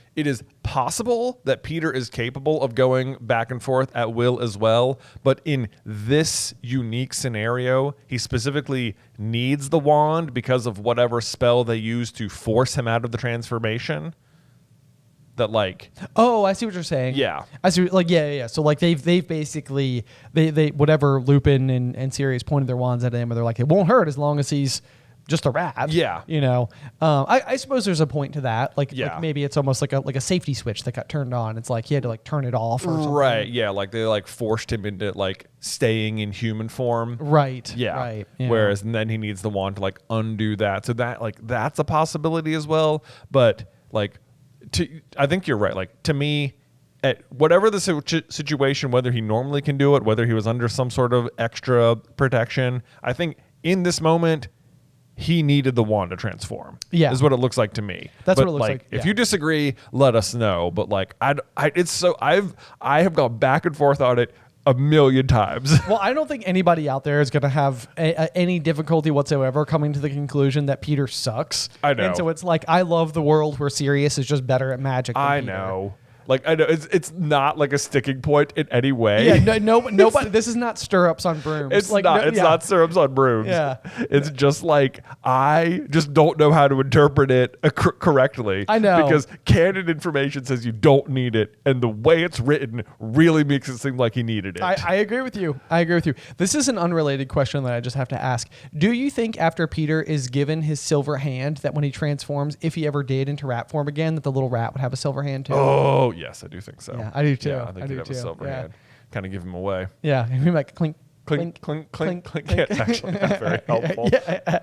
possible that Peter is capable of going back and forth at will as well, but in this unique scenario, he specifically needs the wand because of whatever spell they use to force him out of the transformation. That like, oh, I see what you're saying. Yeah, I see. Like, yeah. So like they've basically they whatever Lupin and Sirius pointed their wands at him, and they're like, it won't hurt as long as he's just a rat. Yeah, you know. I suppose there's a point to that. Like maybe it's almost like a safety switch that got turned on. It's like he had to like turn it off or something. Right. Yeah. Like they like forced him into like staying in human form. Right. Yeah. Right. Yeah. Whereas and then he needs the wand to like undo that. So that like that's a possibility as well. But like. I think you're right. Like to me, at whatever the situation, whether he normally can do it, whether he was under some sort of extra protection, I think in this moment he needed the wand to transform. Yeah, is what it looks like to me. That's what it looks like. If you disagree, let us know. But like I have gone back and forth on it a million times. Well, I don't think anybody out there is going to have any difficulty whatsoever coming to the conclusion that Peter sucks. I know. And so it's like, I love the world where Sirius is just better at magic than Peter. Know. Like, I know it's not like a sticking point in any way. Yeah, nobody. This is not stirrups on brooms. It's like, not. It's not stirrups on brooms. Yeah. It's just like I just don't know how to interpret it correctly. I know, because canon information says you don't need it, and the way it's written really makes it seem like he needed it. I agree with you. This is an unrelated question that I just have to ask. Do you think after Peter is given his silver hand that when he transforms, if he ever did into rat form again, that the little rat would have a silver hand too? Oh. Yes, I do think so. Yeah, I do too. Yeah, I think he'd have a silver hand. Kind of give him away. Yeah, and we like clink, clink, clink, clink, clink. Yeah, it's actually not very helpful. Yeah.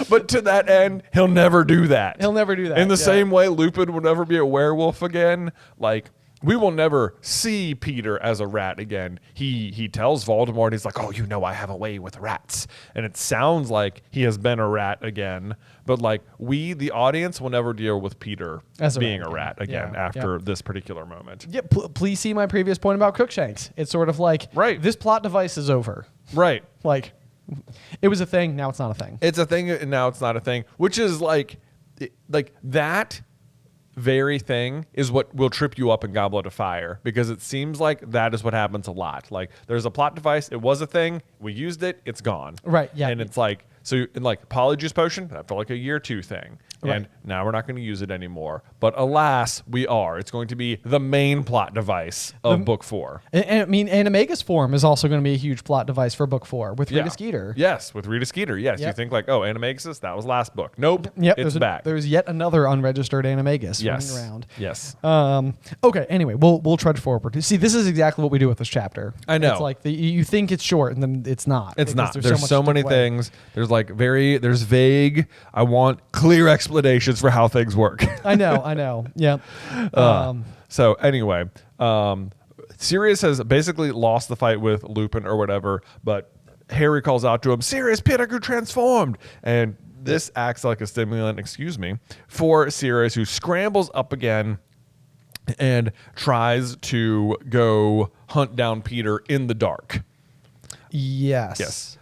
But to that end, he'll never do that. He'll never do that. In the same way, Lupin will never be a werewolf again. Like, we will never see Peter as a rat again. He tells Voldemort, he's like, oh, you know I have a way with rats. And it sounds like he has been a rat again. But like we, the audience, will never deal with Peter as being a rat again after this particular moment. Yeah, please see my previous point about Crookshanks. It's sort of like, this plot device is over. Right. Like, it was a thing, now it's not a thing. It's a thing, and now it's not a thing. Which is like that very thing is what will trip you up in Goblet of Fire, because it seems like that is what happens a lot. Like there's a plot device, it was a thing, we used it, it's gone. Right, yeah. And it's like, so in like Polyjuice Potion, that felt like a year 2 thing. Right. And now we're not going to use it anymore. But alas, we are. It's going to be the main plot device of Book 4. And I mean, Animagus form is also going to be a huge plot device for Book 4 with Rita Skeeter. Yes, with Rita Skeeter. Yes, you think like, oh, Animagus, that was last book. Nope, it's back. There's yet another unregistered Animagus running around. Yes. Okay, anyway, we'll trudge forward. See, this is exactly what we do with this chapter. I know. It's like you think it's short, and then it's not. It's not. There's so many things. There's like there's vague. I want clear explanations for how things work. I know. Yeah. So anyway, Sirius has basically lost the fight with Lupin or whatever, but Harry calls out to him, Sirius, Pettigrew transformed! And this acts like a stimulant, for Sirius, who scrambles up again and tries to go hunt down Peter in the dark. Yes.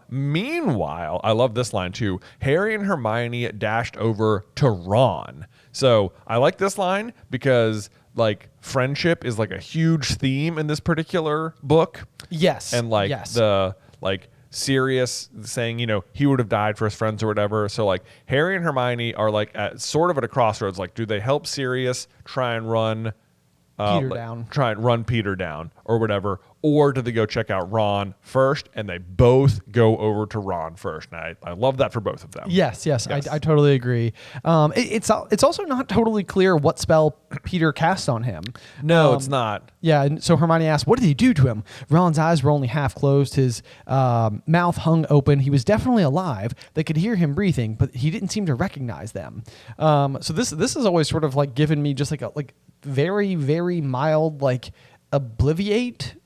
Meanwhile, I love this line too. Harry and Hermione dashed over to Ron. So I like this line because like friendship is like a huge theme in this particular book. Yes. And like the like Sirius saying, he would have died for his friends or whatever. So like Harry and Hermione are like sort of at a crossroads. Like, do they help Sirius try and run Peter down or whatever, or do they go check out Ron first? And they both go over to Ron first. And I love that for both of them. Yes. I totally agree. It's also not totally clear what spell Peter cast on him. No, it's not. Yeah, and so Hermione asked, what did he do to him? Ron's eyes were only half closed. His mouth hung open. He was definitely alive. They could hear him breathing, but he didn't seem to recognize them. So this is always sort of like given me just like a very, very mild like obliviate.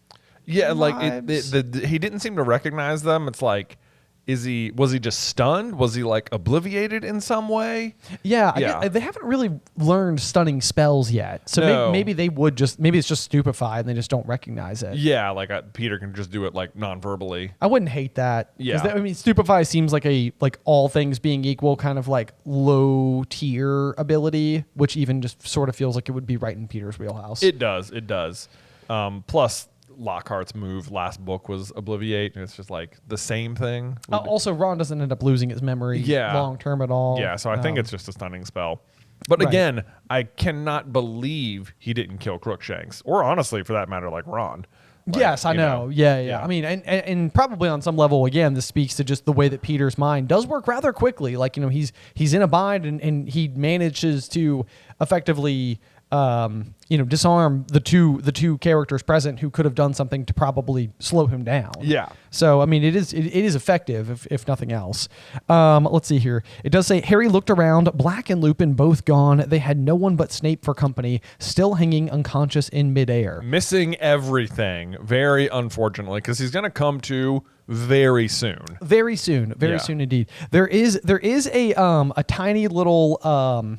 Yeah, like he didn't seem to recognize them. It's like was he just stunned? Was he like obliviated in some way? Yeah, I guess they haven't really learned stunning spells yet. So maybe it's just stupefied and they just don't recognize it. Yeah, like Peter can just do it like non-verbally. I wouldn't hate that. Yeah. Stupefy seems like all things being equal kind of like low tier ability, which even just sort of feels like it would be right in Peter's wheelhouse. It does. Plus Lockhart's move last book was Obliviate, and it's just like the same thing. Also, Ron doesn't end up losing his memory long term at all. Yeah, so I think it's just a stunning spell. But again, I cannot believe he didn't kill Crookshanks, or honestly, for that matter, like Ron. Like, yes, I know. Yeah. I mean, and probably on some level, again, this speaks to just the way that Peter's mind does work rather quickly. Like, he's in a bind and he manages to effectively disarm the two characters present who could have done something to probably slow him down. Yeah. So I mean, it is effective if nothing else. Let's see here. It does say Harry looked around. Black and Lupin both gone. They had no one but Snape for company, still hanging unconscious in midair, missing everything. Very unfortunately, because he's going to come to very soon. Very soon indeed. There is a tiny little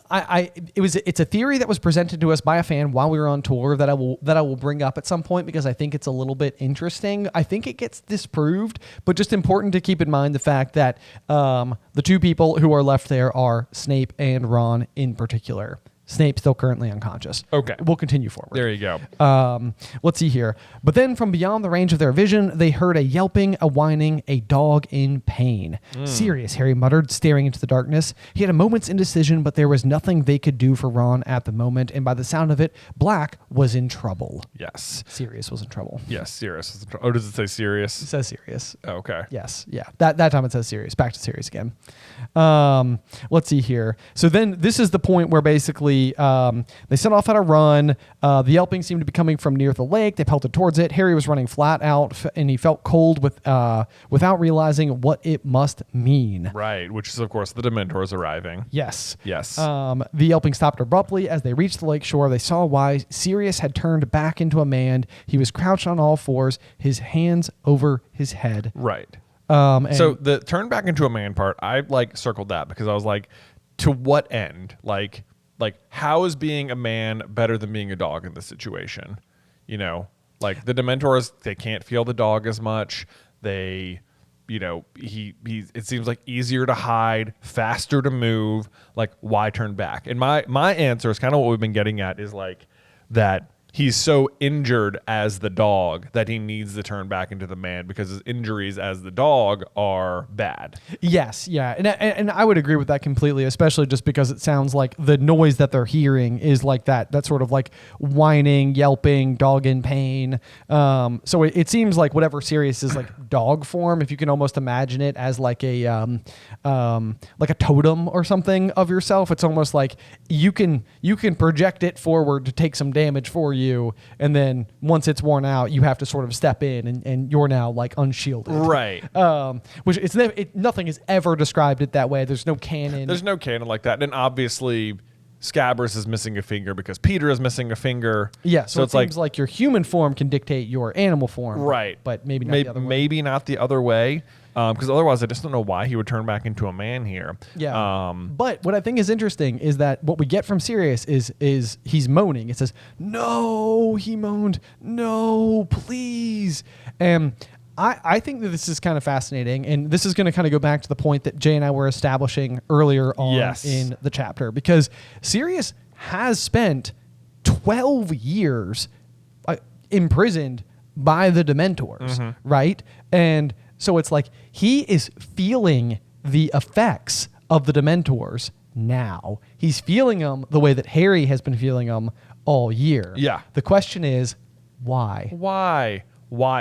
it's a theory that was presented to us by a fan while we were on tour that I will bring up at some point because I think it's a little bit interesting. I think it gets disproved, but just important to keep in mind the fact that the two people who are left there are Snape and Ron in particular. Snape still currently unconscious. Okay. We'll continue forward. There you go. Let's see here. But then from beyond the range of their vision, they heard a yelping, a whining, a dog in pain. Sirius, Harry muttered, staring into the darkness. He had a moment's indecision, but there was nothing they could do for Ron at the moment, and by the sound of it, Black was in trouble. Yes. Sirius was in trouble. Yes, Sirius was in trouble. Oh, does it say Sirius? It says Sirius. Oh, okay. Yes, yeah. That time it says Sirius. Back to Sirius again. Let's see here. So then this is the point where basically they set off on a run. The yelping seemed to be coming from near the lake. They pelted towards it. Harry was running flat out, and he felt cold without realizing what it must mean. Right, which is, of course, the Dementors arriving. Yes. The yelping stopped abruptly. As they reached the lake shore, they saw why. Sirius had turned back into a man. He was crouched on all fours, his hands over his head. Right. So the turn back into a man part, I circled that because I was like, to what end? Like how is being a man better than being a dog in this situation? Like the Dementors, they can't feel the dog as much. They, it seems like easier to hide, faster to move. Like, why turn back? And my answer is kind of what we've been getting at is like that he's so injured as the dog that he needs to turn back into the man because his injuries as the dog are bad. Yes, yeah. And I would agree with that completely, especially just because it sounds like the noise that they're hearing is like that sort of like whining, yelping, dog in pain. So it seems like whatever Sirius is like dog form, if you can almost imagine it as like a totem or something of yourself, it's almost like you can project it forward to take some damage for you. And then once it's worn out, you have to sort of step in and you're now like unshielded. Right. Which nothing is ever described it that way. There's no canon. There's no canon like that. And obviously Scabrous is missing a finger because Peter is missing a finger. Yeah. So it seems like your human form can dictate your animal form. Right. But maybe not the other way. Maybe not the other way. Because otherwise, I just don't know why he would turn back into a man here. Yeah. But what I think is interesting is that what we get from Sirius is he's moaning. It says, "No," he moaned. "No, please." And I think that this is kind of fascinating, and this is going to kind of go back to the point that Jay and I were establishing earlier on in the chapter, because Sirius has spent 12 years imprisoned by the Dementors, right? And so it's like he is feeling the effects of the Dementors now. He's feeling them the way that Harry has been feeling them all year. Yeah. The question is, why? Why?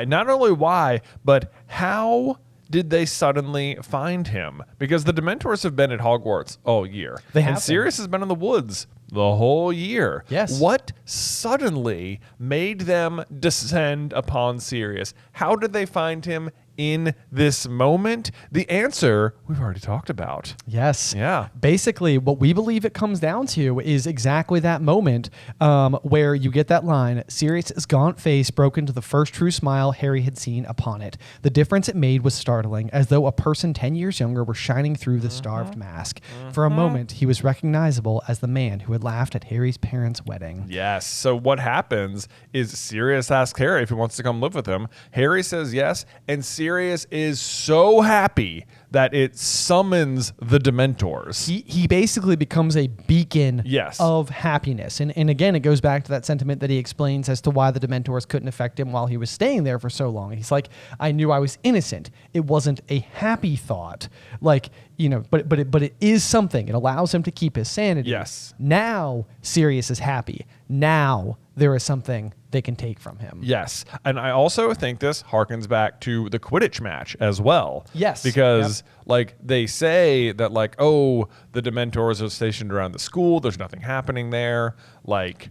Not only why, but how did they suddenly find him? Because the Dementors have been at Hogwarts all year. They have. And Sirius has been in the woods the whole year. Yes. What suddenly made them descend upon Sirius? How did they find him in this moment? The answer we've already talked about. Yes. Yeah. Basically, what we believe it comes down to is exactly that moment where you get that line, Sirius's gaunt face broke into the first true smile Harry had seen upon it. The difference it made was startling, as though a person 10 years younger were shining through the starved mask. For a moment, he was recognizable as the man who had laughed at Harry's parents' wedding. Yes. So what happens is Sirius asks Harry if he wants to come live with him. Harry says yes, and Sirius is so happy that it summons the Dementors. He basically becomes a beacon Yes. of happiness. And again, it goes back to that sentiment that he explains as to why the Dementors couldn't affect him while he was staying there for so long. He's like, I knew I was innocent. It wasn't a happy thought. Like, you know, but it is something. It allows him to keep his sanity. Yes. Now Sirius is happy. Now there is something they can take from him. Yes. And I also think this harkens back to the Quidditch match as well. Yes. Because like they say that like, oh, the Dementors are stationed around the school. There's nothing happening there. Like,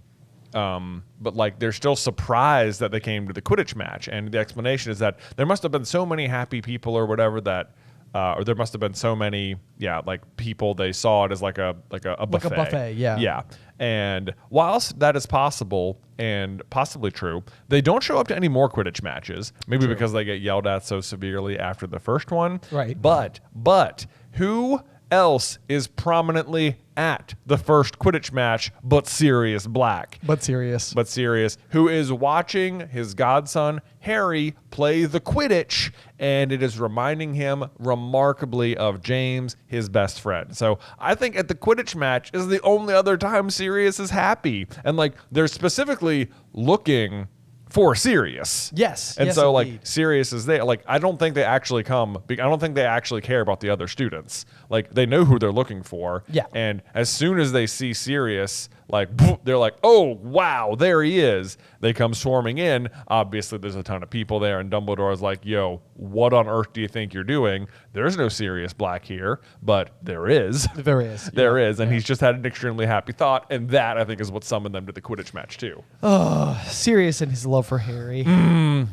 but like they're still surprised that they came to the Quidditch match. And the explanation is that there must have been so many happy people or whatever that, or there must have been so many, like people, they saw it as like a buffet. Like a buffet, yeah. Yeah. And whilst that is possible and possibly true, they don't show up to any more Quidditch matches. Maybe because they get yelled at so severely after the first one. Right. But who else is prominently at the first Quidditch match but Sirius Black? But Sirius, who is watching his godson Harry play the Quidditch, and it is reminding him remarkably of James, his best friend. So I think at the Quidditch match is the only other time Sirius is happy, and like they're specifically looking for Sirius. Yes. And yes, so indeed. like Sirius is there. Like I don't think they actually come. I don't think they actually care about the other students. Like they know who they're looking for. Yeah. And as soon as they see Sirius, like they're like, oh wow, there he is. They come swarming in. Obviously, there's a ton of people there, and Dumbledore's like, yo, what on earth do you think you're doing? There's no Sirius Black here, but there is. There is. There is, and he's just had an extremely happy thought, and that I think is what summoned them to the Quidditch match too. Oh, Sirius and his love for Harry.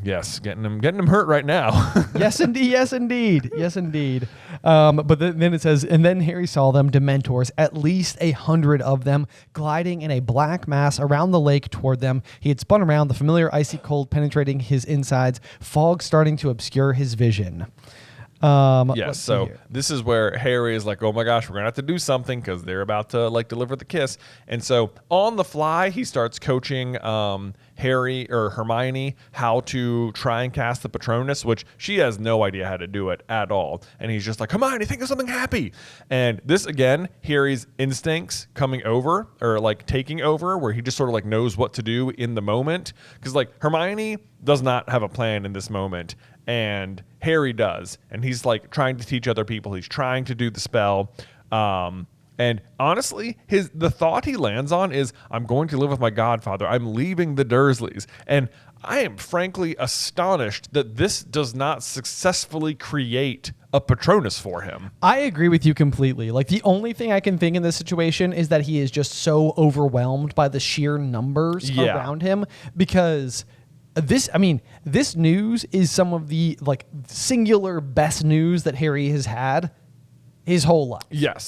Yes, getting him hurt right now. Yes, indeed. Yes, indeed. Yes, indeed. But then it says, and then Harry saw them, Dementors, at least 100 of them, gliding in a black mass around the lake toward them. He had spun around, the familiar icy cold penetrating his insides, fog starting to obscure his vision. Yes, so this is where Harry is like, oh my gosh, we're gonna have to do something because they're about to like deliver the kiss. And so on the fly, he starts coaching Harry or Hermione how to try and cast the Patronus, which she has no idea how to do it at all. And he's just like, Hermione, think of something happy. And this again, Harry's instincts coming over or like taking over, where he just sort of like knows what to do in the moment. Because like Hermione does not have a plan in this moment, and Harry does, and he's like trying to teach other people. He's trying to do the spell, and honestly, the thought he lands on is, "I'm going to live with my godfather. I'm leaving the Dursleys." And I am frankly astonished that this does not successfully create a Patronus for him. I agree with you completely. Like the only thing I can think in this situation is that he is just so overwhelmed by the sheer numbers around him, because this news is some of the like singular best news that Harry has had his whole life. Yes.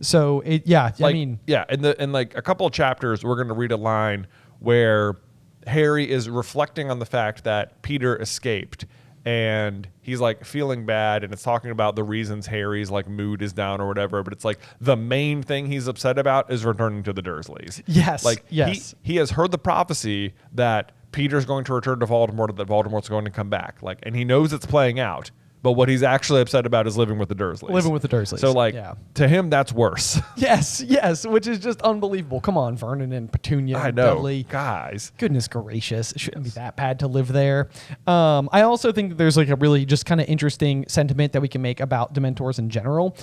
So it, in like a couple of chapters, we're going to read a line where Harry is reflecting on the fact that Peter escaped, and he's like feeling bad, and it's talking about the reasons Harry's like mood is down or whatever, but it's like the main thing he's upset about is returning to the Dursleys. Yes. Like yes. He has heard the prophecy that Peter's going to return to Voldemort, that Voldemort's going to come back. Like, and he knows it's playing out. But what he's actually upset about is living with the Dursleys. So, like, to him, that's worse. Yes, which is just unbelievable. Come on, Vernon and Petunia and Dudley. Guys. Goodness gracious. It shouldn't be that bad to live there. I also think that there's, like, a really just kind of interesting sentiment that we can make about Dementors in general,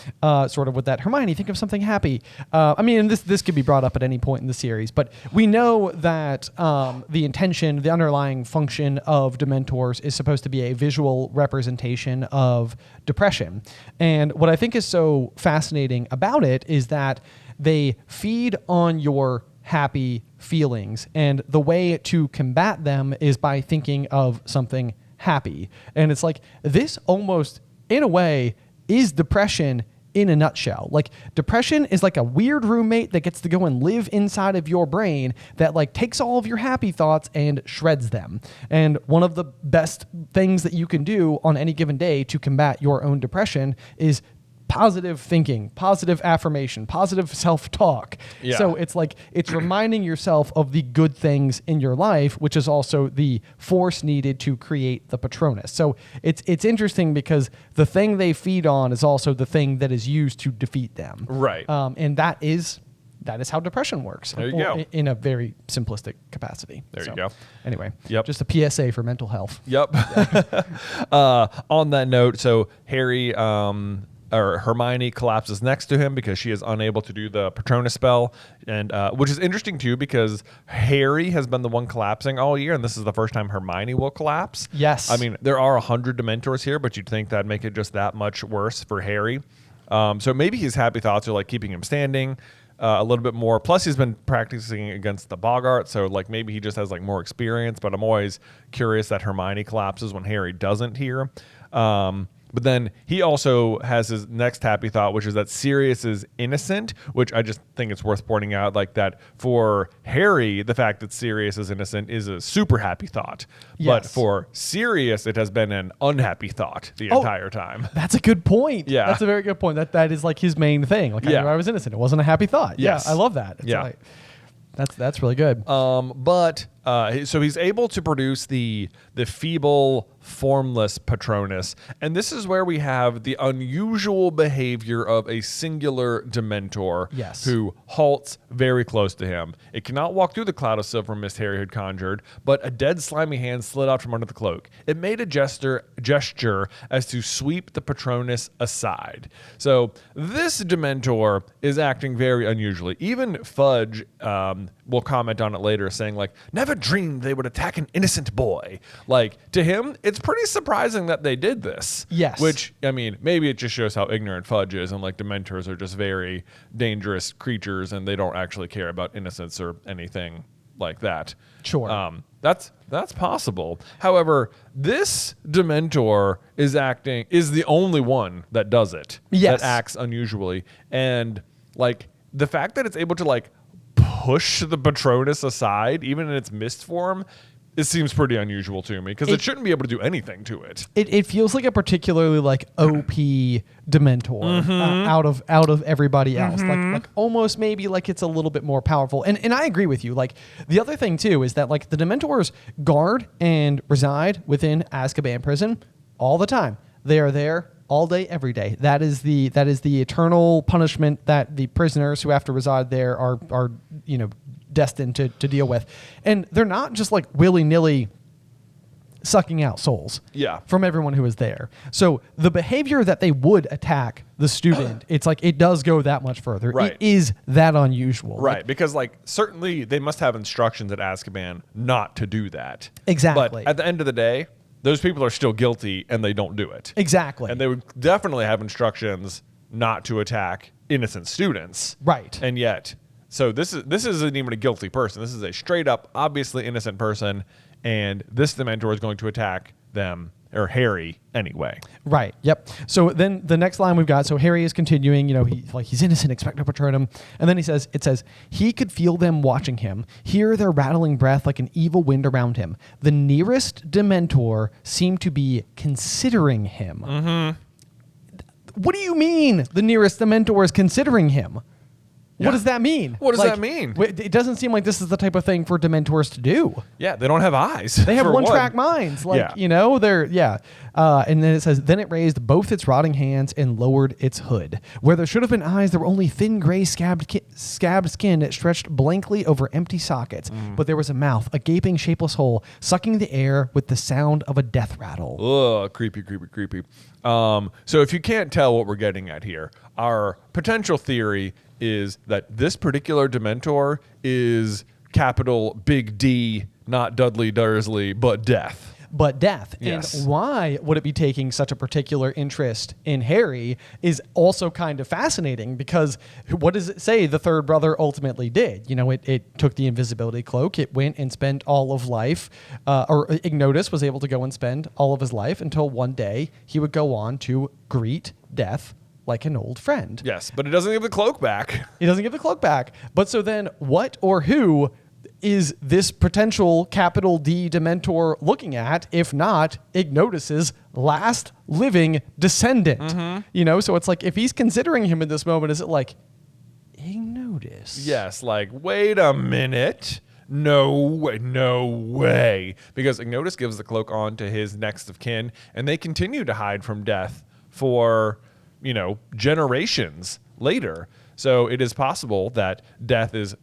sort of with that. Hermione, think of something happy. This could be brought up at any point in the series, but we know that the intention, the underlying function of Dementors is supposed to be a visual representation of depression. And what I think is so fascinating about it is that they feed on your happy feelings, and the way to combat them is by thinking of something happy. And it's like, this almost, in a way, is depression in a nutshell. Like, depression is like a weird roommate that gets to go and live inside of your brain that like takes all of your happy thoughts and shreds them. And one of the best things that you can do on any given day to combat your own depression is positive thinking, positive affirmation, positive self-talk. Yeah. So it's like, it's reminding yourself of the good things in your life, which is also the force needed to create the Patronus. So it's interesting because the thing they feed on is also the thing that is used to defeat them. Right. And that is how depression works. There you go. In a very simplistic capacity. There you go. Anyway, Yep. just a PSA for mental health. Yep. On that note, so Harry, or Hermione collapses next to him because she is unable to do the Patronus spell, and which is interesting too because Harry has been the one collapsing all year, and this is the first time Hermione will collapse. Yes. I mean, there are 100 Dementors here, but you'd think that'd make it just that much worse for Harry. So maybe his happy thoughts are like keeping him standing a little bit more. Plus, he's been practicing against the Boggart, so like maybe he just has like more experience. But I'm always curious that Hermione collapses when Harry doesn't here. But then he also has his next happy thought, which is that Sirius is innocent, which I just think it's worth pointing out, like that for Harry, the fact that Sirius is innocent is a super happy thought. Yes. But for Sirius, it has been an unhappy thought the entire time. That's a good point. Yeah. That's a very good point. That is like his main thing. Like, I Yeah. knew I was innocent. It wasn't a happy thought. Yes. Yeah, I love that. It's Yeah. like, that's really good. So he's able to produce the feeble, formless Patronus, and this is where we have the unusual behavior of a singular Dementor, Yes. who halts very close to him. It cannot walk through the cloud of silver mist Harry had conjured, but a dead slimy hand slid out from under the cloak. It made a gesture as to sweep the Patronus aside. So this Dementor is acting very unusually. Even Fudge will comment on it later, saying like, never dreamed they would attack an innocent boy. Like, to him, it's pretty surprising that they did this. Yes. Which, I mean, maybe it just shows how ignorant Fudge is, and like Dementors are just very dangerous creatures and they don't actually care about innocence or anything like that. Sure. That's possible. However, this Dementor is the only one that does it. Yes. That acts unusually. And like the fact that it's able to like push the Patronus aside, even in its mist form, it seems pretty unusual to me because it shouldn't be able to do anything to it. It feels like a particularly like OP Dementor out of everybody else. Like almost maybe like it's a little bit more powerful. And I agree with you. Like the other thing too is that like the Dementors guard and reside within Azkaban prison all the time. They are there all day, every day. That is the eternal punishment that the prisoners who have to reside there are destined to deal with. And they're not just like willy-nilly sucking out souls from everyone who is there. So the behavior that they would attack the student, it's like it does go that much further. Right. It is that unusual. Right, Like, because like certainly they must have instructions at Azkaban not to do that. Exactly. But at the end of the day, those people are still guilty and they don't do it. exactly. And they would definitely have instructions not to attack innocent students. Right. And yet, so this isn't even a guilty person. This is a straight up, obviously innocent person, and this Dementor is going to attack them, or Harry, anyway. Right. Yep. So then the next line we've got, so Harry is continuing, he's innocent, expecto patronum. And then it says, he could feel them watching him, hear their rattling breath like an evil wind around him. The nearest Dementor seemed to be considering him. Mm-hmm. What do you mean the nearest Dementor is considering him? What does that mean? What does that mean? It doesn't seem like this is the type of thing for Dementors to do. Yeah, they don't have eyes. They have for one-track minds. And then it says, then it raised both its rotting hands and lowered its hood. Where there should have been eyes, there were only thin gray scabbed skin that stretched blankly over empty sockets. But there was a mouth, a gaping shapeless hole, sucking the air with the sound of a death rattle. Ugh, creepy. So if you can't tell what we're getting at here, our potential theory is that this particular Dementor is capital Big D, not Dudley Dursley, but Death. but death. Yes. And why would it be taking such a particular interest in Harry is also kind of fascinating, because what does it say the third brother ultimately did? You know, it took the invisibility cloak. It went and spent all of life, or Ignotus was able to go and spend all of his life until one day he would go on to greet death like an old friend. Yes, but it doesn't give the cloak back. He doesn't give the cloak back. But so then what or who is this potential capital D Dementor looking at, if not Ignotus's last living descendant? You know, so it's like, if he's considering him in this moment, is it like, Ignotus? Yes, like, wait a minute. No way, no way. Because Ignotus gives the cloak on to his next of kin, and they continue to hide from death for, you know, generations later. So it is possible that death is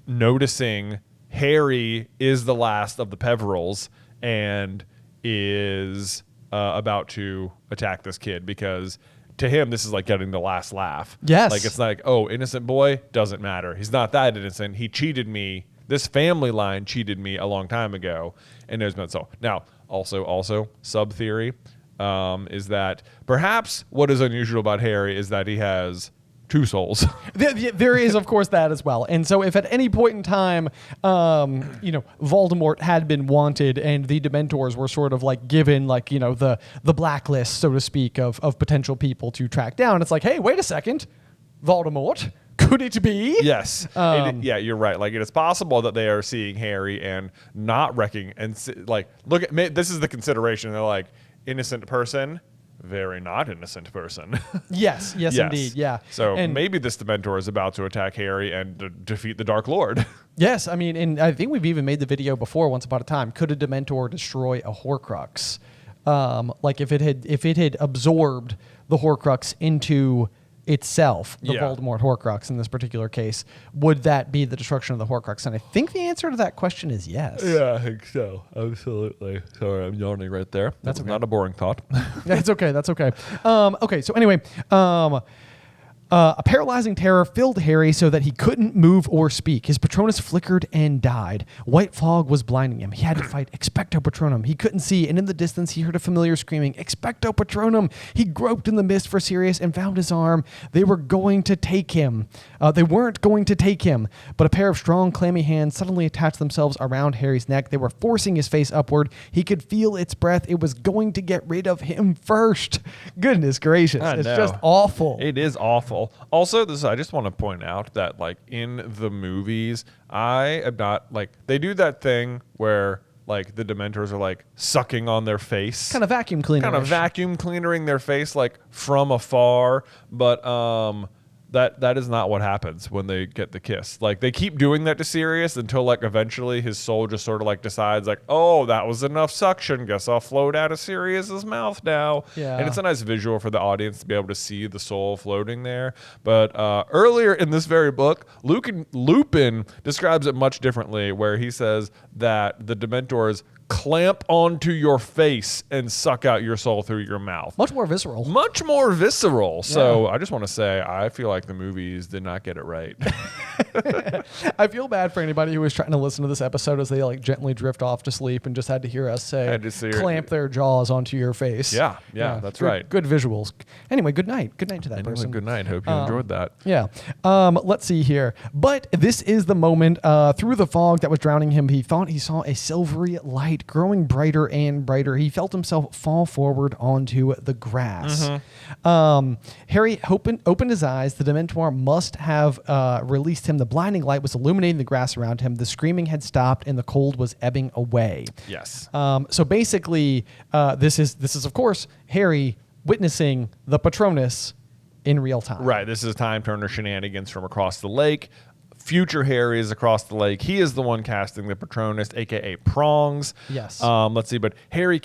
noticing Harry is the last of the Peverils and is about to attack this kid, because to him, this is like getting the last laugh. Yes. Like, it's like, oh, innocent boy, doesn't matter. He's not that innocent. He cheated me. This family line cheated me a long time ago. And there's been so. Now, also, sub theory is that perhaps what is unusual about Harry is that he has two souls. There is, of course, that as well. And so if at any point in time, you know, Voldemort had been wanted and the Dementors were sort of like given, like, you know, the blacklist, so to speak, of potential people to track down, it's like, hey, wait a second, Voldemort, could it be? Yes. Yeah, you're right. Like, it is possible that they are seeing Harry and not like, look at, this is the consideration. They're like, innocent person, very not innocent person. Yes, indeed, yeah. So and maybe this Dementor is about to attack Harry and defeat the Dark Lord. Yes, I mean, and I think we've even made the video before, once upon a time. Could a Dementor destroy a Horcrux? Like, if it had absorbed the Horcrux into itself, the Voldemort Horcrux in this particular case, would that be the destruction of the Horcrux? And I think the answer to that question is yes. Yeah, I think so. Absolutely. Sorry, I'm yawning right there. That's okay. Not a boring thought. That's okay. That's okay. Okay, so anyway, a paralyzing terror filled Harry so that he couldn't move or speak. His Patronus flickered and died. White fog was blinding him. He had to fight Expecto Patronum. He couldn't see, and in the distance he heard a familiar screaming, Expecto Patronum! He groped in the mist for Sirius and found his arm. They were going to take him. They weren't going to take him, but a pair of strong, clammy hands suddenly attached themselves around Harry's neck. They were forcing his face upward. He could feel its breath. It was going to get rid of him first. Goodness gracious. It's just awful. It is awful. Also, I just want to point out that, like, in the movies, I am not, like, they do that thing where, like, the Dementors are, like, sucking on their face. Kind of vacuum cleaner. Kind of vacuum cleanering their face, like, from afar. But that is not what happens when they get the kiss. Like, they keep doing that to Sirius until, like, eventually his soul just sort of, like, decides, like, oh, that was enough suction. Guess I'll float out of Sirius's mouth now. Yeah. And it's a nice visual for the audience to be able to see the soul floating there. But earlier in this very book, Lupin describes it much differently, where he says that the Dementors clamp onto your face and suck out your soul through your mouth. Much more visceral. Much more visceral. Yeah. So I just want to say, I feel like the movies did not get it right. I feel bad for anybody who was trying to listen to this episode as they, like, gently drift off to sleep and just had to hear us say, clamp their jaws onto your face. Yeah, that's right. Good visuals. Anyway, good night. Good night to that person. Good night. Hope you enjoyed that. Yeah. Let's see here. But this is the moment through the fog that was drowning him. He thought he saw a silvery light growing brighter and brighter. He felt himself fall forward onto the grass. Harry opened his eyes. The Dementor must have released him. The blinding light was illuminating the grass around him. The screaming had stopped and the cold was ebbing away. Yes. So basically, this is of course Harry witnessing the Patronus in real time. Right. This is Time Turner shenanigans from across the lake. Future Harry is across the lake. He is the one casting the Patronus, aka prongs. Yes. Let's see, but Harry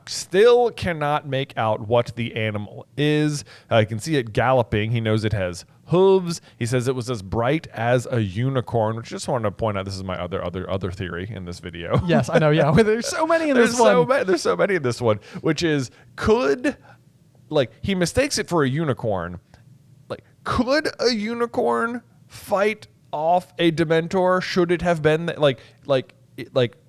still cannot make out what the animal is. You can see it galloping. He knows it has hooves. He says it was as bright as a unicorn, which I just wanted to point out. This is my other theory in this video. Yes, I know. Yeah, there's so many in this one. There's so many in this one, which is he mistakes it for a unicorn. Like, could a unicorn fight off a Dementor? Should it have been like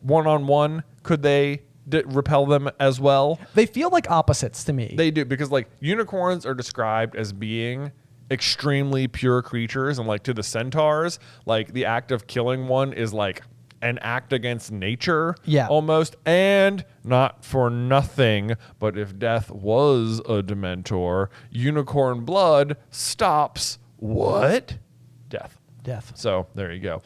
one-on-one? Could they repel them as well. They feel like opposites to me. They do, because like unicorns are described as being extremely pure creatures, and like to the centaurs, like the act of killing one is like an act against nature, almost. And not for nothing, but if death was a Dementor, unicorn blood stops what? Death. So there you go.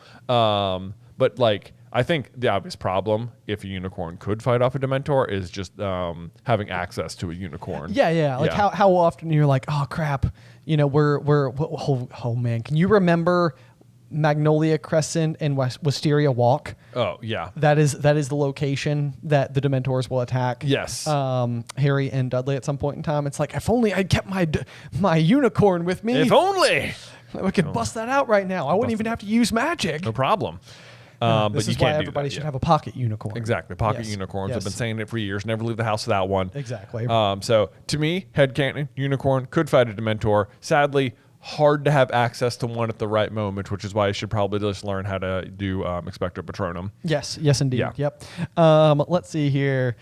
But like, I think the obvious problem, if a unicorn could fight off a Dementor, is just having access to a unicorn. Like how often you're like, oh crap, you know, oh man, can you remember Magnolia Crescent and Wisteria Walk? Oh yeah, that is the location that the Dementors will attack. Yes, Harry and Dudley at some point in time. It's like, if only I'd kept my unicorn with me. If only we could bust that out right now. I wouldn't even have to use magic. No problem. This but is you why can't everybody do that, should have a pocket unicorn. Exactly. Pocket unicorns. I've been saying it for years. Never leave the house without one. Exactly. So to me, headcanon, unicorn could fight a Dementor. Sadly, hard to have access to one at the right moment, which is why I should probably just learn how to do Expecto Patronum. Yes, indeed. Yeah. Yep. Let's see here.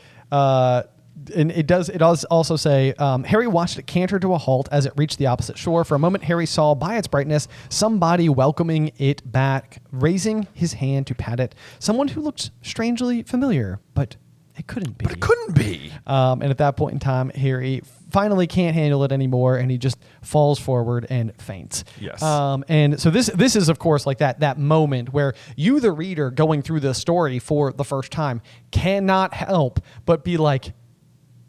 And it does also say, Harry watched it canter to a halt as it reached the opposite shore. For a moment, Harry saw by its brightness somebody welcoming it back, raising his hand to pat it. Someone who looked strangely familiar, but it couldn't be. And at that point in time, Harry finally can't handle it anymore, and he just falls forward and faints. Yes. And so this is, of course, like that moment where you, the reader, going through the story for the first time, cannot help but be like,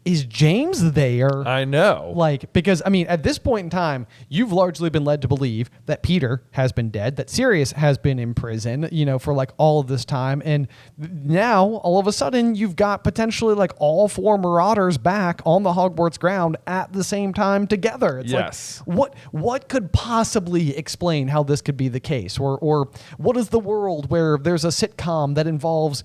is James there? I know. Like, because, I mean, at this point in time, you've largely been led to believe that Peter has been dead, that Sirius has been in prison, you know, for like all of this time. And now, all of a sudden, you've got potentially like all four Marauders back on the Hogwarts ground at the same time together. It's yes. Like, what could possibly explain how this could be the case? Or what is the world where there's a sitcom that involves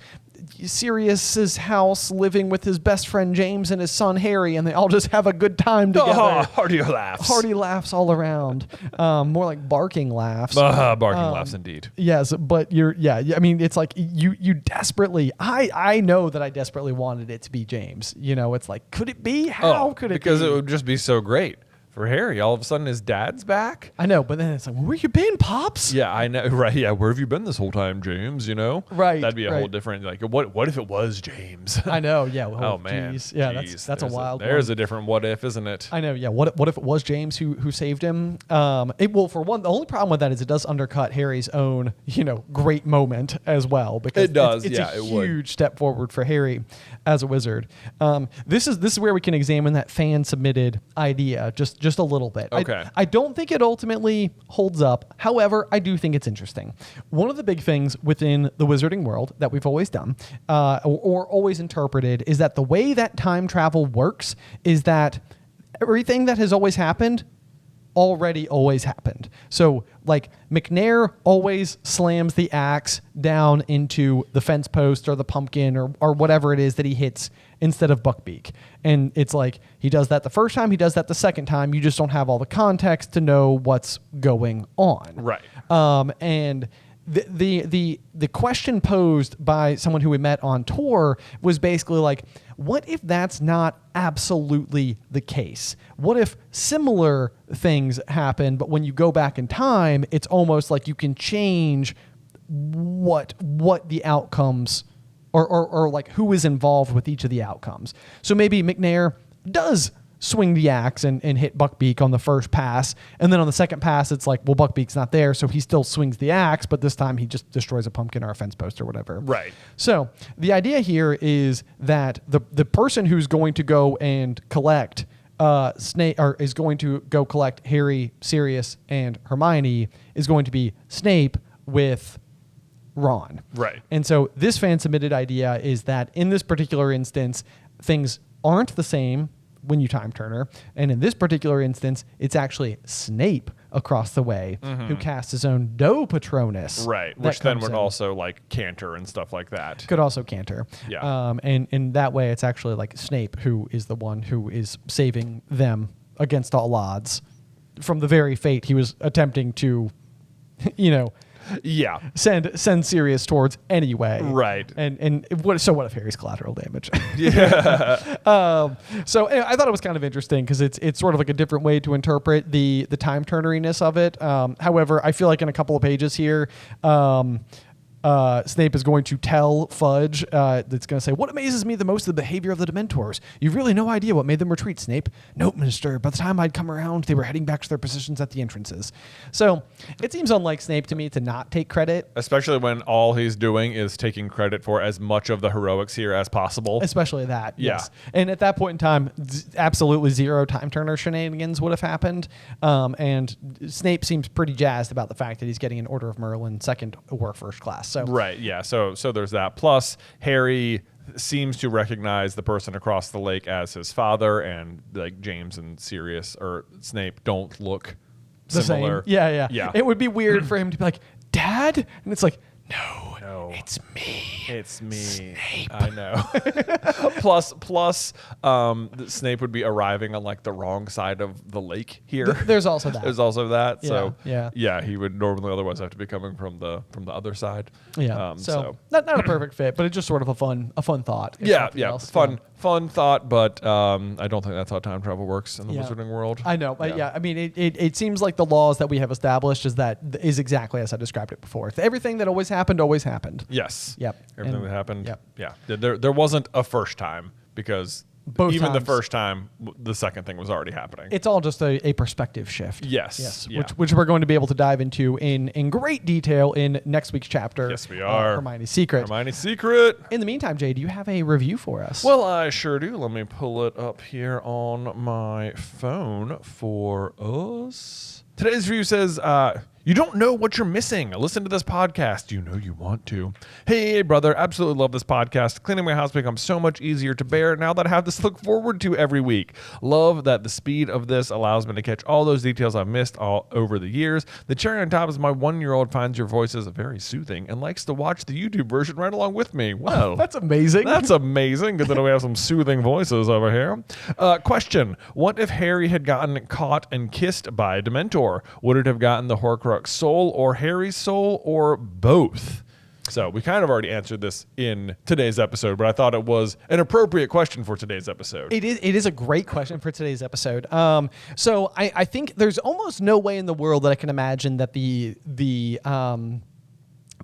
Sirius's house living with his best friend James and his son Harry, and they all just have a good time together. Hearty laughs. Hearty laughs all around. More like barking laughs. Barking laughs indeed. Yes, but I mean, it's like you desperately, I know that I desperately wanted it to be James. You know, it's like, could it be? How could it be? Because it would just be so great. For Harry, all of a sudden his dad's back. I know, but then it's like, where you been, Pops? Yeah, I know. Right, yeah. Where have you been this whole time, James? You know? Right. That'd be a whole different, like, what if it was James? I know, yeah. Oh, man. Geez. Yeah, that's a wild one. There's a different what if, isn't it? I know, yeah. What if it was James who saved him? For one, the only problem with that is it does undercut Harry's own, you know, great moment as well. Because it does, it's yeah, a it would. huge step forward for Harry as a wizard. This is where we can examine that fan-submitted idea just a little bit. Okay. I don't think it ultimately holds up. However, I do think it's interesting. One of the big things within the wizarding world that we've always done or always interpreted is that the way that time travel works is that everything that has always happened always happened. So like McNair always slams the axe down into the fence post or the pumpkin or whatever it is that he hits instead of Buckbeak. And it's like he does that the first time, he does that the second time. You just don't have all the context to know what's going on. Right. And the question posed by someone who we met on tour was basically like, what if that's not absolutely the case? What if similar things happen, but when you go back in time, it's almost like you can change what the outcomes or like who is involved with each of the outcomes. So maybe McNair does swing the axe and hit Buckbeak on the first pass, and then on the second pass it's like, well, Buckbeak's not there, so he still swings the axe, but this time he just destroys a pumpkin or a fence post or whatever. Right. So the idea here is that the person who's going to go and collect Snape, or is going to go collect Harry, Sirius, and Hermione, is going to be Snape with Ron. Right. And so this fan submitted idea is that in this particular instance, things aren't the same when you time turner, and in this particular instance, it's actually Snape across the way who casts his own Doe Patronus. Right, which then would also like canter and stuff like that. Could also canter. Yeah. And in that way, it's actually like Snape who is the one who is saving them against all odds from the very fate he was attempting to, you know, Yeah. send Sirius towards anyway. Right. And what if Harry's collateral damage? Yeah. So anyway, I thought it was kind of interesting because it's sort of like a different way to interpret the time turneriness of it. However, I feel like in a couple of pages here, Snape is going to tell Fudge that's going to say, what amazes me the most is the behavior of the Dementors. You've really no idea what made them retreat, Snape. Nope, Minister. By the time I'd come around, they were heading back to their positions at the entrances. So it seems unlike Snape to me to not take credit. Especially when all he's doing is taking credit for as much of the heroics here as possible. Especially that, Yeah. yes. And at that point in time, absolutely zero time turner shenanigans would have happened. And Snape seems pretty jazzed about the fact that he's getting an Order of Merlin second or first class. So Right, yeah. So there's that. Plus, Harry seems to recognize the person across the lake as his father, and like James and Sirius or Snape don't look the similar. same. Yeah. It would be weird for him to be like, Dad? And it's like, no, it's me. It's me. Snape. I know. plus, Snape would be arriving on like the wrong side of the lake here. There's also that. There's also that. So Yeah. he would normally otherwise have to be coming from the other side. Yeah. So not a perfect fit, but it's just sort of a fun thought. if Yeah, nothing yeah. else. Fun thought, but I don't think that's how time travel works in the wizarding world. I know, but I mean, it seems like the laws that we have established is exactly as I described it before. Everything that always happened. Yes. Yep. Everything And- that happened. Yep. Yeah. There wasn't a first time because Both even times. the first time, the second thing was already happening. It's all just a perspective shift. Yes. Yeah. Which we're going to be able to dive into in great detail in next week's chapter. Yes, we are. Hermione's Secret. Hermione's Secret. In the meantime, Jay, do you have a review for us? Well, I sure do. Let me pull it up here on my phone for us. Today's review says, you don't know what you're missing. Listen to this podcast. You know you want to. Hey, brother. Absolutely love this podcast. Cleaning my house becomes so much easier to bear now that I have this to look forward to every week. Love that the speed of this allows me to catch all those details I've missed all over the years. The cherry on top is my 1-year-old finds your voices very soothing and likes to watch the YouTube version right along with me. Well, that's amazing. That's amazing. Good that we have some soothing voices over here. Question. What if Harry had gotten caught and kissed by a Dementor? Would it have gotten the Horcrux soul or Harry's soul or both? So we kind of already answered this in today's episode, but I thought it was an appropriate question for today's episode. It is a great question for today's episode. So I think there's almost no way in the world that I can imagine that the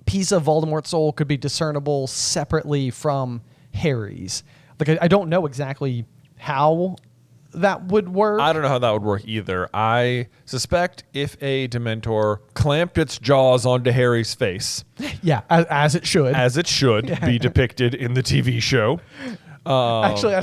piece of Voldemort's soul could be discernible separately from Harry's. Like I don't know exactly how that would work. I don't know how that would work either. I suspect if a Dementor clamped its jaws onto Harry's face, Yeah, as it should. as it should be depicted in the TV show. Actually, I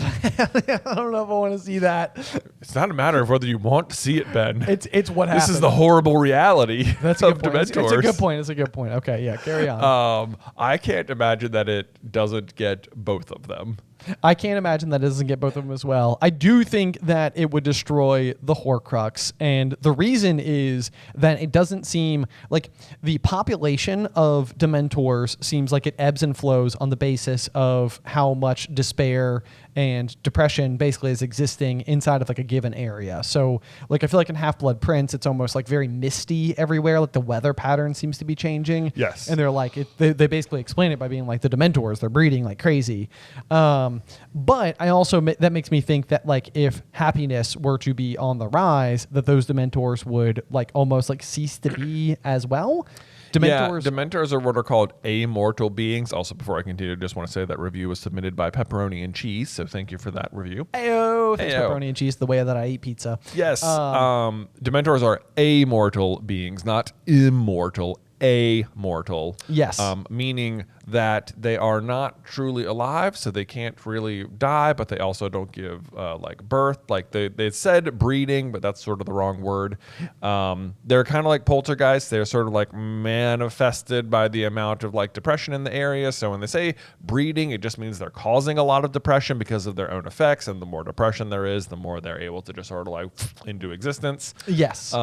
don't know if I want to see that. It's not a matter of whether you want to see it, Ben. It's what happened. This is the horrible reality That's a of good point. Dementors. It's a good point. It's a good point. Okay, yeah, carry on. I can't imagine that it doesn't get both of them. I can't imagine that it doesn't get both of them as well. I do think that it would destroy the Horcrux, and the reason is that it doesn't seem like the population of Dementors seems like it ebbs and flows on the basis of how much despair and depression basically is existing inside of like a given area. So like I feel like in Half-Blood Prince, it's almost like very misty everywhere. Like the weather pattern seems to be changing. Yes. And they're like, they basically explain it by being like the Dementors, they're breeding like crazy. But I also, that makes me think that like if happiness were to be on the rise, that those Dementors would like almost like cease to be as well. Dementors are what are called amortal beings. Also, before I continue, I just want to say that review was submitted by Pepperoni and Cheese, so thank you for that review. Ayo, thanks pepperoni and cheese, the way that I eat pizza. Yes, Dementors are amortal beings, not immortal. Amortal. Yes. Meaning that they are not truly alive, so they can't really die, but they also don't give like birth. Like they said breeding, but that's sort of the wrong word. They're kind of like poltergeists. They're sort of like manifested by the amount of like depression in the area. So when they say breeding, it just means they're causing a lot of depression because of their own effects. And the more depression there is, the more they're able to just sort of like into existence. Yes.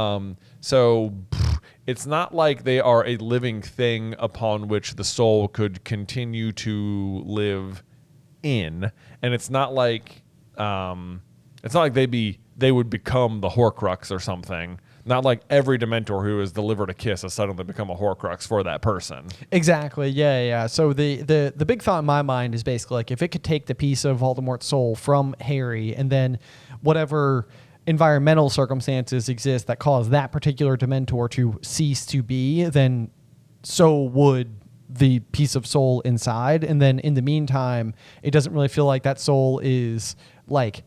So it's not like they are a living thing upon which the soul could continue to live in, and it's not like they'd be they would become the Horcrux or something. Not like every Dementor who is delivered a kiss has suddenly become a Horcrux for that person. Exactly. Yeah. So the big thought in my mind is basically like if it could take the piece of Voldemort's soul from Harry and then whatever environmental circumstances exist that cause that particular Dementor to cease to be, then so would the piece of soul inside. And then in the meantime, it doesn't really feel like that soul is like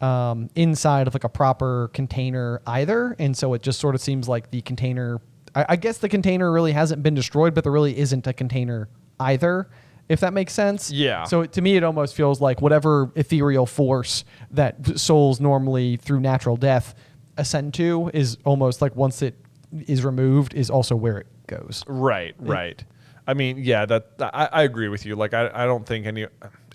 inside of like a proper container either. And so it just sort of seems like the container, I guess the container really hasn't been destroyed, but there really isn't a container either, if that makes sense. Yeah. So to me, it almost feels like whatever ethereal force that souls normally through natural death ascend to is almost like once it is removed is also where it goes. Right. I mean, yeah, I agree with you. Like, I don't think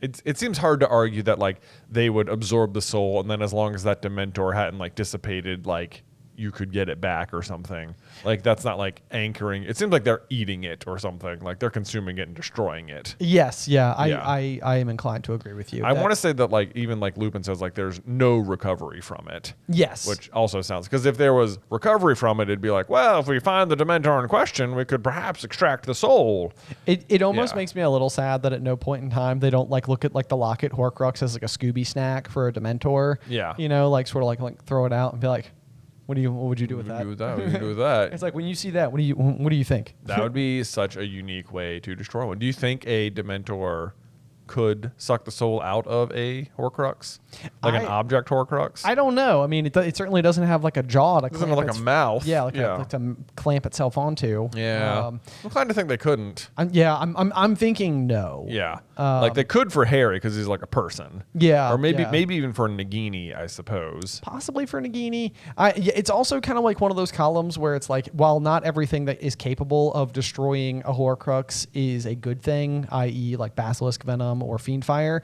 it seems hard to argue that like they would absorb the soul and then as long as that Dementor hadn't like dissipated, like you could get it back or something. Like that's not like anchoring. It seems like they're eating it or something. Like they're consuming it and destroying it. Yes. Yeah. I am inclined to agree with you. I want to say that like even like Lupin says like there's no recovery from it. Yes. Which also sounds, because if there was recovery from it, it'd be like, well, if we find the Dementor in question, we could perhaps extract the soul. It almost makes me a little sad that at no point in time they don't like look at like the Locket Horcrux as like a Scooby snack for a Dementor. Yeah. You know, like sort of like throw it out and be like, what would you do with that? What would you do with that? It's like when you see that, what do you think? That would be such a unique way to destroy one. Do you think a Dementor could suck the soul out of a Horcrux, like an object Horcrux? I don't know. I mean, it certainly doesn't have like a jaw to doesn't have like a mouth. Yeah, like to clamp itself onto. Yeah, I'm kind of think they couldn't. I'm thinking no. Yeah, like they could for Harry because he's like a person. Yeah, or maybe even for Nagini, I suppose. Possibly for Nagini. It's also kind of like one of those columns where it's like, while not everything that is capable of destroying a Horcrux is a good thing, i.e., like basilisk venom or fiend fire.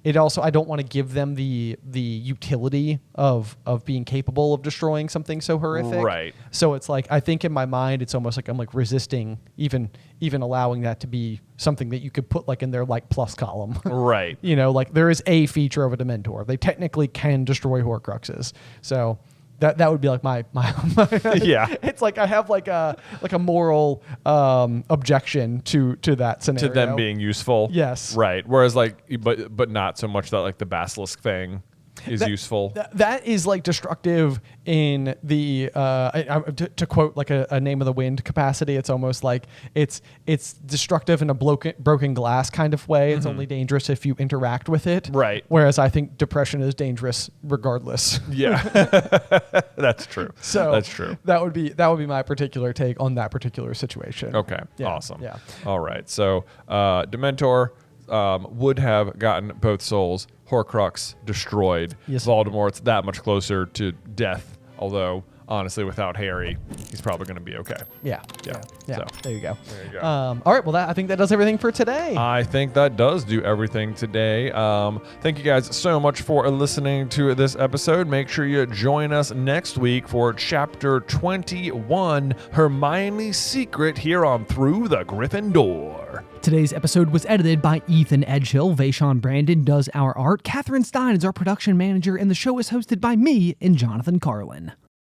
It also, I don't want to give them the utility of being capable of destroying something so horrific. Right. So it's like, I think in my mind, it's almost like I'm like resisting even allowing that to be something that you could put like in their like plus column. Right. You know, like there is a feature of a Dementor. They technically can destroy Horcruxes. So that would be like my yeah. It's like I have like a moral objection to that scenario. To them being useful. Yes. Right. Whereas like but not so much that like the basilisk thing is useful. That is like destructive in the to quote like a Name of the Wind capacity. It's almost like it's destructive in a broken glass kind of way. It's only dangerous if you interact with it. Right. Whereas I think depression is dangerous regardless. Yeah. That's true. So that's true. That would be my particular take on that particular situation. Okay. Yeah. Awesome. Yeah. All right. So Dementor would have gotten both souls. Horcrux destroyed. Yes. Voldemort's that much closer to death, although honestly without Harry he's probably going to be okay. Yeah. So there you go. All right, well I think that does everything for today. I think that does do everything today. Thank you guys so much for listening to this episode. Make sure you join us next week for chapter 21, Hermione's Secret, here on Through the Griffin Door. Today's episode was edited by Ethan Edghill. Vaishon Brandon does our art. Catherine Stein is our production manager, and the show is hosted by me and Jonathan Carlin.